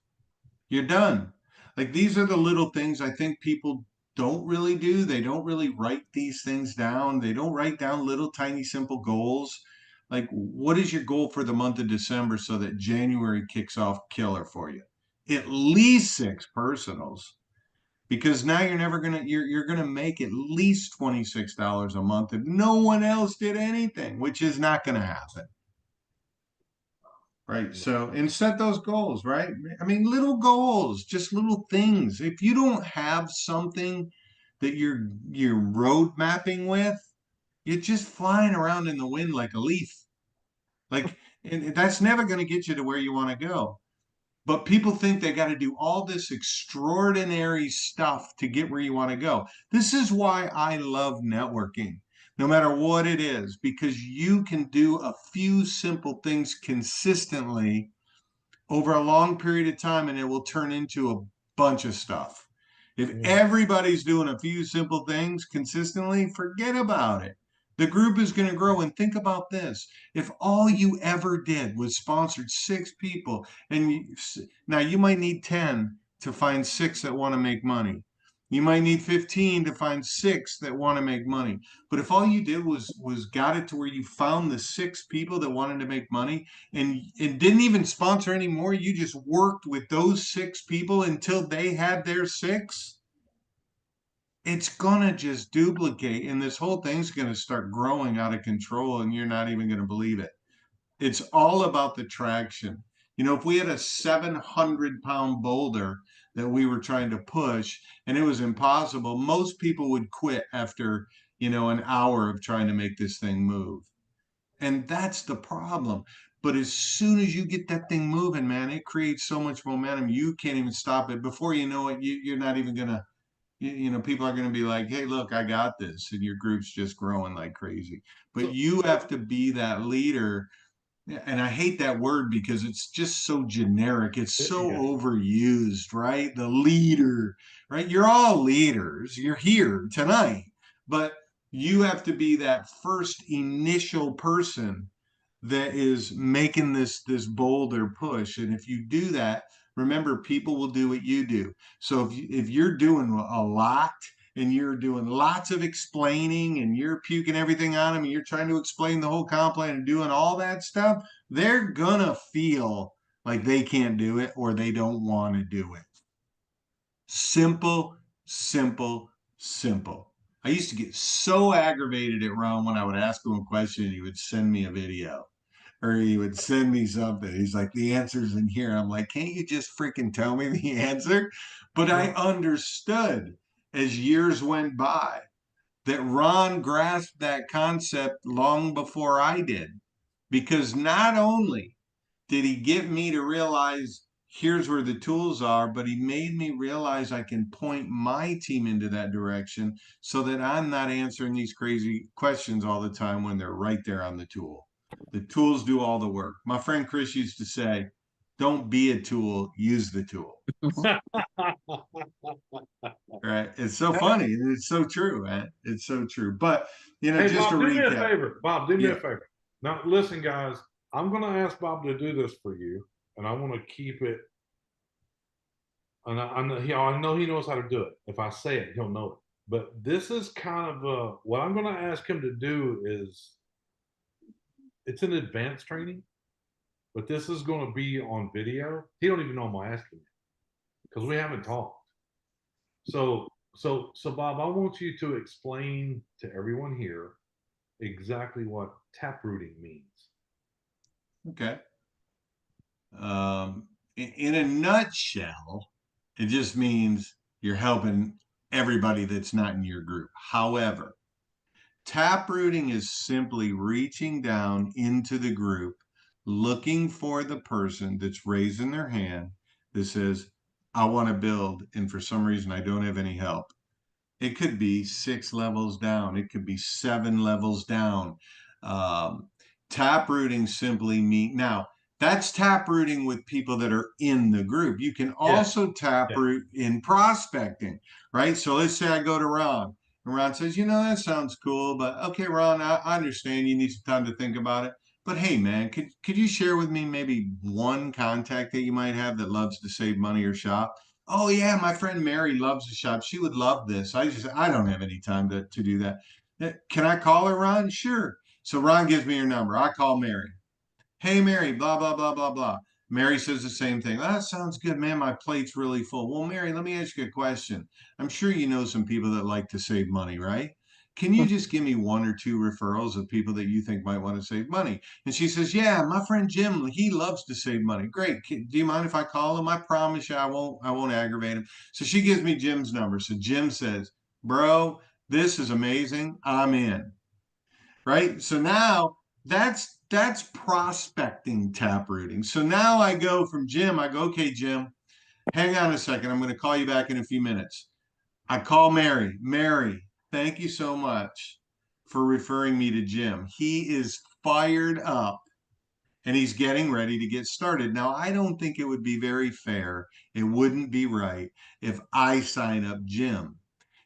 [SPEAKER 3] You're done. Like these are the little things I think people don't really do. They don't really write these things down. They don't write down little tiny simple goals. Like what is your goal for the month of December so that January kicks off killer for you? At least 6 personals. Because now you're never gonna you're gonna make at least $26 a month if no one else did anything, which is not gonna happen. Right. So, and set those goals, right? I mean, little goals, just little things. If you don't have something that you're road mapping with, you're just flying around in the wind like a leaf. Like, and that's never going to get you to where you want to go. But people think they got to do all this extraordinary stuff to get where you want to go. This is why I love networking, no matter what it is, because you can do a few simple things consistently over a long period of time and it will turn into a bunch of stuff. If everybody's doing a few simple things consistently, forget about it. The group is going to grow. And think about this. If all you ever did was sponsored 6 people, and now you might need 10 to find 6 that want to make money. You might need 15 to find 6 that want to make money. But if all you did was got it to where you found the 6 people that wanted to make money and didn't even sponsor anymore, you just worked with those 6 people until they had their 6, it's gonna just duplicate and this whole thing's gonna start growing out of control and you're not even gonna believe it. It's all about the traction. You know, if we had a 700-pound boulder that we were trying to push and it was impossible, most people would quit after, an hour of trying to make this thing move. And that's the problem. But as soon as you get that thing moving, man, it creates so much momentum. You can't even stop it. Before you know it, you're not even going to, people are going to be like, hey, look, I got this. And your group's just growing like crazy. But you have to be that leader. And I hate that word because it's just so generic. It's so overused, right? The leader, right? You're all leaders. You're here tonight. But you have to be that first initial person that is making this boulder push. And if you do that, remember, people will do what you do. So if you're doing a lot and you're doing lots of explaining and you're puking everything on them and you're trying to explain the whole comp plan and doing all that stuff, they're gonna feel like they can't do it or they don't want to do it. Simple, simple, simple. I used to get so aggravated at Ron when I would ask him a question and he would send me a video or he would send me something. He's like, the answer's in here. I'm like, can't you just freaking tell me the answer? But I understood as years went by that Ron grasped that concept long before I did. Because not only did he get me to realize here's where the tools are, but he made me realize I can point my team into that direction so that I'm not answering these crazy questions all the time when they're right there on the tool. The tools do all the work. My friend Chris used to say, don't be a tool, use the tool. Right? It's so funny. It's so true, man. It's so true. But,
[SPEAKER 1] Hey,
[SPEAKER 3] just
[SPEAKER 1] Bob,
[SPEAKER 3] to
[SPEAKER 1] do me a
[SPEAKER 3] recap.
[SPEAKER 1] favor. Bob, do me a favor. Now, listen, guys, I'm going to ask Bob to do this for you, and I want to keep it And I know he knows how to do it. If I say it, he'll know it. But this is kind of what I'm going to ask him to do is it's an advanced training, but this is going to be on video. He don't even know I'm asking him because we haven't talked. So Bob, I want you to explain to everyone here exactly what taprooting means.
[SPEAKER 3] Okay. In a nutshell, it just means you're helping everybody that's not in your group. However, taprooting is simply reaching down into the group, looking for the person that's raising their hand that says, I want to build, and for some reason I don't have any help. It could be 6 levels down. It could be 7 levels down. Um, Taprooting simply mean now that's taprooting with people that are in the group. You can also taproot in prospecting, right? So let's say I go to Ron, and Ron says, that sounds cool, but okay, Ron, I understand you need some time to think about it. But hey, man, could you share with me maybe one contact that you might have that loves to save money or shop? Oh yeah, my friend Mary loves to shop. She would love this. I don't have any time to do that. Can I call her, Ron? Sure. So Ron gives me your number. I call Mary. Hey Mary, blah blah blah blah blah. Mary says the same thing. That sounds good, man. My plate's really full. Well, Mary, let me ask you a question. I'm sure you know some people that like to save money, right? Can you just give me 1 or 2 referrals of people that you think might want to save money? And she says, yeah, my friend Jim, he loves to save money. Great. Do you mind if I call him? I promise you I won't aggravate him. So she gives me Jim's number. So Jim says, bro, this is amazing. I'm in. Right. So now that's prospecting taprooting. So now I go from Jim, I go, okay, Jim, hang on a second. I'm going to call you back in a few minutes. I call Mary. Mary, thank you so much for referring me to Jim. He is fired up and he's getting ready to get started. Now, I don't think it would be very fair. It wouldn't be right if I sign up Jim.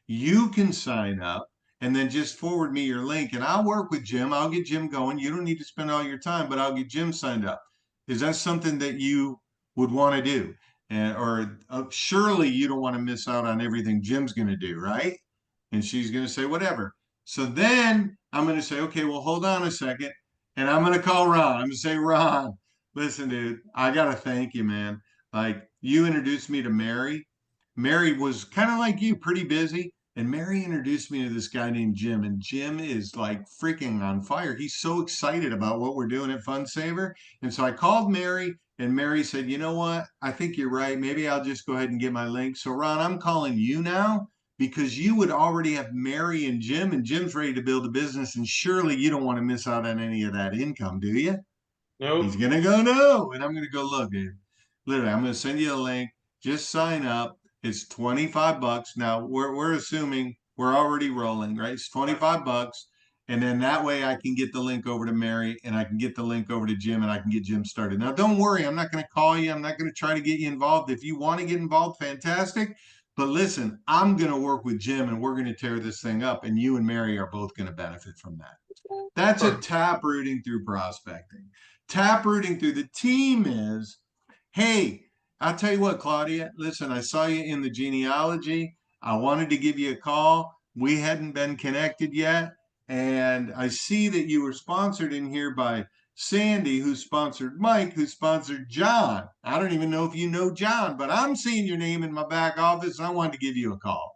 [SPEAKER 3] You can sign up and then just forward me your link and I'll work with Jim. I'll get Jim going. You don't need to spend all your time, but I'll get Jim signed up. Is that something that you would want to do? Or surely you don't want to miss out on everything Jim's going to do, right? And she's going to say, whatever. So then I'm going to say, okay, well, hold on a second. And I'm going to call Ron. I'm going to say, Ron, listen, dude, I got to thank you, man. Like you introduced me to Mary. Mary was kind of like you, pretty busy. And Mary introduced me to this guy named Jim, and Jim is like freaking on fire. He's so excited about what we're doing at Fun Saver. And so I called Mary, and Mary said, you know what? I think you're right. Maybe I'll just go ahead and get my link. So, Ron, I'm calling you now because you would already have Mary and Jim's ready to build a business. And surely you don't want to miss out on any of that income, do you?
[SPEAKER 1] Nope.
[SPEAKER 3] He's going to go, no. And I'm going to go, look, dude, literally, I'm going to send you a link. Just sign up. It's 25 bucks. Now we're assuming we're already rolling, right? It's 25 bucks. And then that way I can get the link over to Mary and I can get the link over to Jim and I can get Jim started. Now, don't worry. I'm not going to call you. I'm not going to try to get you involved. If you want to get involved, fantastic. But listen, I'm going to work with Jim and we're going to tear this thing up. And you and Mary are both going to benefit from that. That's a tap rooting through prospecting. Tap rooting through the team is, hey, I'll tell you what, Claudia, listen, I saw you in the genealogy. I wanted to give you a call. We hadn't been connected yet. And I see that you were sponsored in here by Sandy, who sponsored Mike, who sponsored John. I don't even know if you know John, but I'm seeing your name in my back office. And I wanted to give you a call.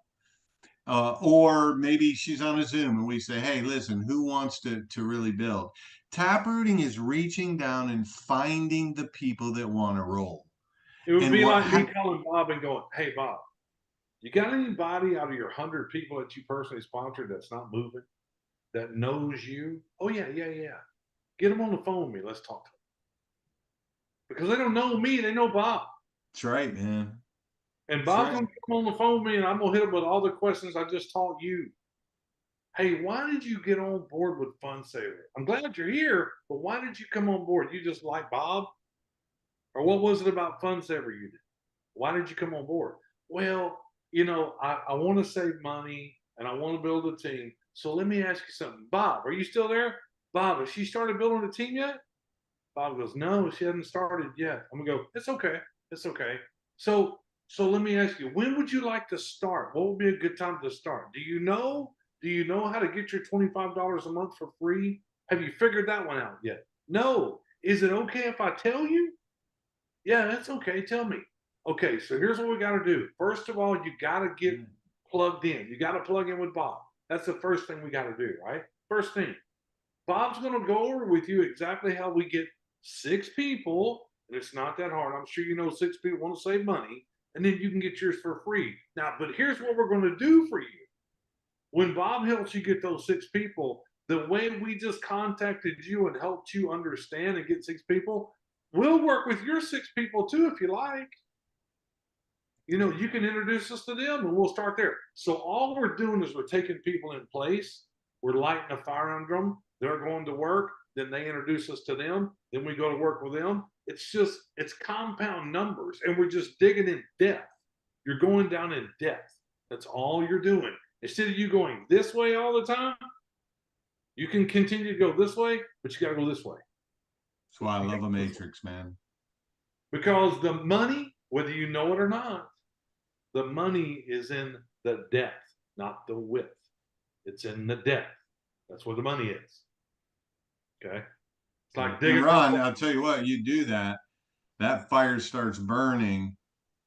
[SPEAKER 3] Or maybe she's on a Zoom and we say, hey, listen, who wants to really build? Taprooting is reaching down and finding the people that want to roll.
[SPEAKER 1] It would
[SPEAKER 3] And
[SPEAKER 1] be
[SPEAKER 3] what
[SPEAKER 1] like me calling Bob and going, hey, Bob, you got anybody out of your 100 people that you personally sponsored that's not moving, that knows you? Oh, yeah. Get them on the phone with me. Let's talk to them. Because they don't know me. They know Bob.
[SPEAKER 3] That's right, man.
[SPEAKER 1] And Bob's going to come on the phone with me and I'm going to hit him with all the questions I just taught you. Hey, why did you get on board with Fun Saver? I'm glad you're here, but why did you come on board? You just like Bob? Or what was it about Fun Saver you did? Why did you come on board? Well, I want to save money and I want to build a team. So let me ask you something. Bob, are you still there? Bob, has she started building a team yet? Bob goes, no, she hasn't started yet. I'm going to go, it's okay. It's okay. So So let me ask you, when would you like to start? What would be a good time to start? Do you know? Do you know how to get your $25 a month for free? Have you figured that one out yet? No. Is it okay if I tell you? Yeah, that's okay. Tell me. Okay, so here's what we got to do. First of all, you got to get plugged in. You got to plug in with Bob. That's the first thing we got to do, right? First thing. Bob's going to go over with you exactly how we get 6 people, and it's not that hard. I'm sure you know 6 people want to save money, and then you can get yours for free. Now, but here's what we're going to do for you. When Bob helps you get those 6 people, the way we just contacted you and helped you understand and get 6 people, we'll work with your 6 people too if you like. You know, you can introduce us to them and we'll start there. So all we're doing is we're taking people in place, we're lighting a fire under them, they're going to work, then they introduce us to them, then we go to work with them. It's compound numbers, and we're just digging in depth. You're going down in depth. That's all you're doing. Instead of you going this way all the time, you can continue to go this way, but you got to go this way.
[SPEAKER 3] That's why I love a matrix, man.
[SPEAKER 1] Because the money, whether you know it or not, the money is in the depth, not the width. It's in the depth. That's where the money is. Okay. It's like digging.
[SPEAKER 3] And Ron, I'll tell you what, you do that, that fire starts burning.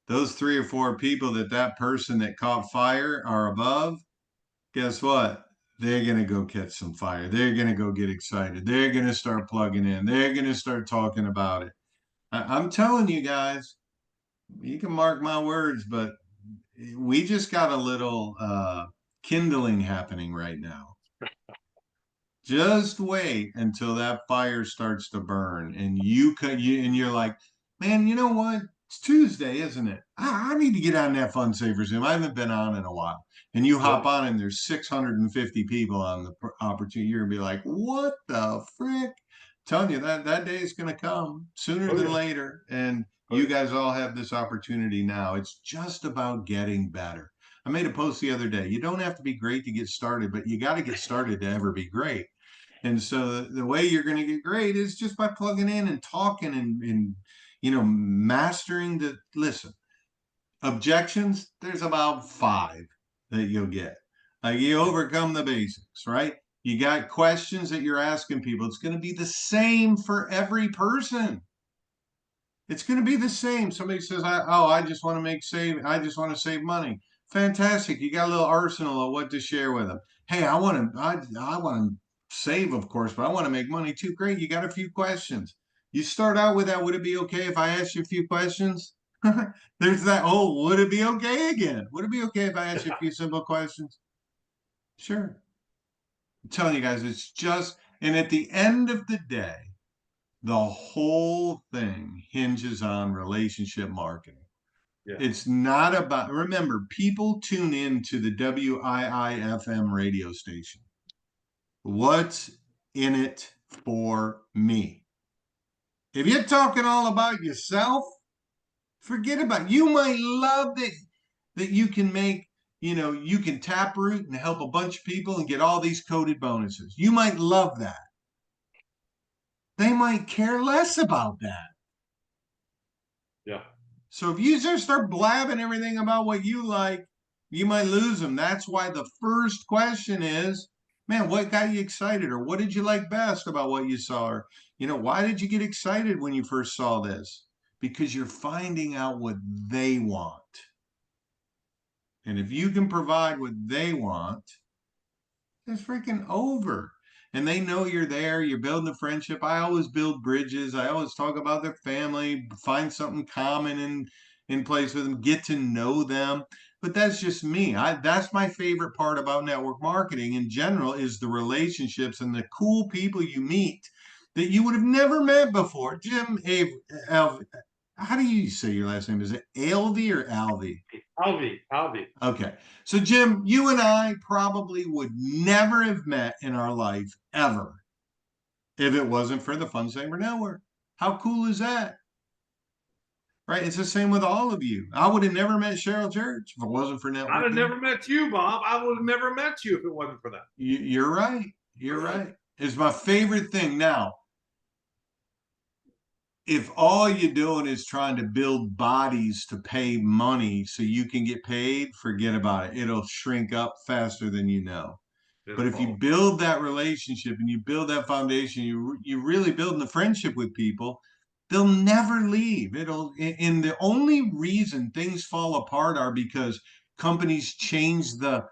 [SPEAKER 3] Those 3 or 4 people that person that caught fire are above, guess what? They're going to go catch some fire. They're going to go get excited. They're going to start plugging in. They're going to start talking about it. I'm telling you guys, you can mark my words, but we just got a little kindling happening right now. Just wait until that fire starts to burn, and you're like, man, you know what? It's Tuesday, isn't it? I need to get on that Fun Saver Zoom. I haven't been on in a while. And you hop on, and there's 650 people on the opportunity. You're gonna be like, what the frick? I'm telling you that day is gonna come sooner than later, and you guys all have this opportunity now. It's just about getting better. I made a post the other day. You don't have to be great to get started, but you got to get started to ever be great. And so the way you're going to get great is just by plugging in and talking and mastering the, listen, objections, there's about 5 that you'll get. Like, you overcome the basics, right? You got questions that you're asking people. It's going to be the same for every person. It's going to be the same. Somebody says, I just want to save money. Fantastic. You got a little arsenal of what to share with them. Hey, I want to save, of course, but I want to make money too. Great. You got a few questions. You start out with that. Would it be okay if I asked you a few questions? There's that. Oh, would it be okay again? Would it be okay if I asked you a few simple questions? Sure. I'm telling you guys, it's just, and at the end of the day, the whole thing hinges on relationship marketing. Yeah. It's not about, remember, people tune in to the WIIFM radio station. What's in it for me? If you're talking all about yourself, forget about it. You might love that you can make, you can taproot and help a bunch of people and get all these coded bonuses. You might love that. They might care less about that.
[SPEAKER 1] Yeah.
[SPEAKER 3] So if you just start blabbing everything about what you like, you might lose them. That's why the first question is, man, what got you excited? Or what did you like best about what you saw? Or, why did you get excited when you first saw this? Because you're finding out what they want. And if you can provide what they want, it's freaking over. And they know you're there. You're building a friendship. I always build bridges. I always talk about their family, find something common in place with them, get to know them. But that's just me. That's my favorite part about network marketing in general, is the relationships and the cool people you meet that you would have never met before. Jim, how do you say your last name? Is it Alvey or Alvey?
[SPEAKER 1] Alvey.
[SPEAKER 3] Okay. So, Jim, you and I probably would never have met in our life ever if it wasn't for the Fun Saver Network. How cool is that? Right? It's the same with all of you. I would have never met Cheryl Church if it wasn't for networking.
[SPEAKER 1] I'd have never met you, Bob. I would have never met you if it wasn't for that.
[SPEAKER 3] You're right. You're right. It's my favorite thing. Now, if all you're doing is trying to build bodies to pay money so you can get paid, forget about it. It'll shrink up faster than you know. But if you build that relationship and you build that foundation, you really building the friendship with people, they'll never leave. And the only reason things fall apart are because companies change the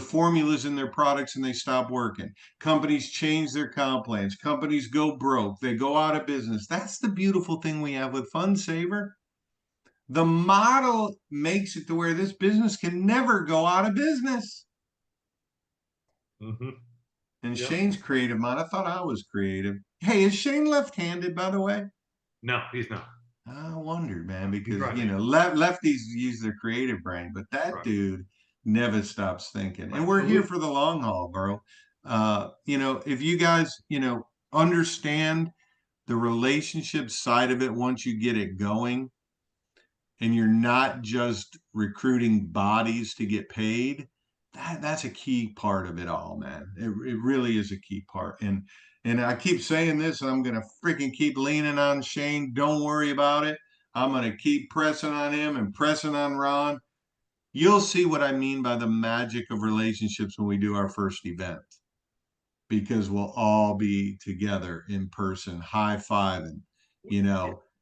[SPEAKER 3] formulas in their products and they stop working. Companies change their comp plans. Companies go broke. They go out of business. That's the beautiful thing we have with FundSaver. The model makes it to where this business can never go out of business.
[SPEAKER 1] Mm-hmm.
[SPEAKER 3] And
[SPEAKER 1] Yep.
[SPEAKER 3] Shane's creative mind. I thought I was creative. Hey, is Shane left-handed, by the way?
[SPEAKER 1] No, he's not.
[SPEAKER 3] I wondered, man,
[SPEAKER 1] He's
[SPEAKER 3] because
[SPEAKER 1] right.
[SPEAKER 3] lefties use their creative brain, but that
[SPEAKER 1] Right.
[SPEAKER 3] dude never stops thinking. And we're
[SPEAKER 1] Absolutely.
[SPEAKER 3] here for the long haul, bro. If you guys, understand the relationship side of it once you get it going, and you're not just recruiting bodies to get paid, that's a key part of it all, man. It really is a key part. And I keep saying this, and I'm gonna freaking keep leaning on Shane. Don't worry about it. I'm gonna keep pressing on him and pressing on Ron. You'll see what I mean by the magic of relationships when we do our first event, because we'll all be together in person, high-fiving,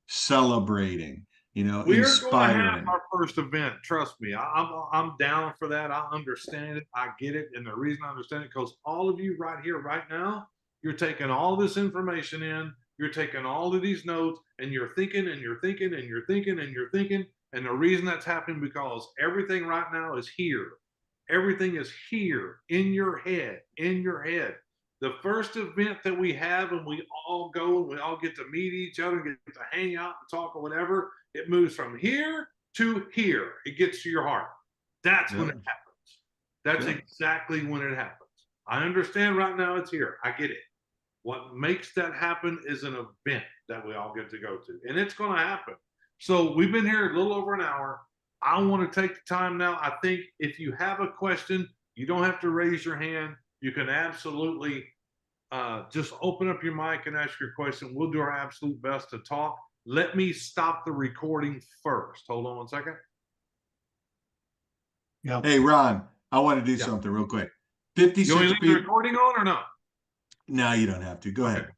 [SPEAKER 3] celebrating,
[SPEAKER 1] We are going to have
[SPEAKER 3] inspiring.
[SPEAKER 1] our first event. Trust me. I'm down for that. I understand it. I get it. And the reason I understand it, because all of you right here, right now, you're taking all this information in. You're taking all of these notes, and you're thinking, and you're thinking, and you're thinking, and you're thinking. And the reason that's happening because everything right now is here. Everything is here in your head, in your head. The first event that we have, and we all go and we all get to meet each other and get to hang out and talk or whatever, it moves from here to here. It gets to your heart. That's when it happens. That's exactly when it happens. I understand right now it's here. I get it. What makes that happen is an event that we all get to go to, and it's going to happen. So we've been here a little over an hour. I want to take the time now. I think if you have a question, you don't have to raise your hand. You can absolutely just open up your mic and ask your question. We'll do our absolute best to talk. Let me stop the recording first. Hold on one second.
[SPEAKER 3] Yeah. Hey, Ron, I want to do something real quick. 56
[SPEAKER 1] You want to leave the recording on or not?
[SPEAKER 3] No, you don't have to. Go ahead.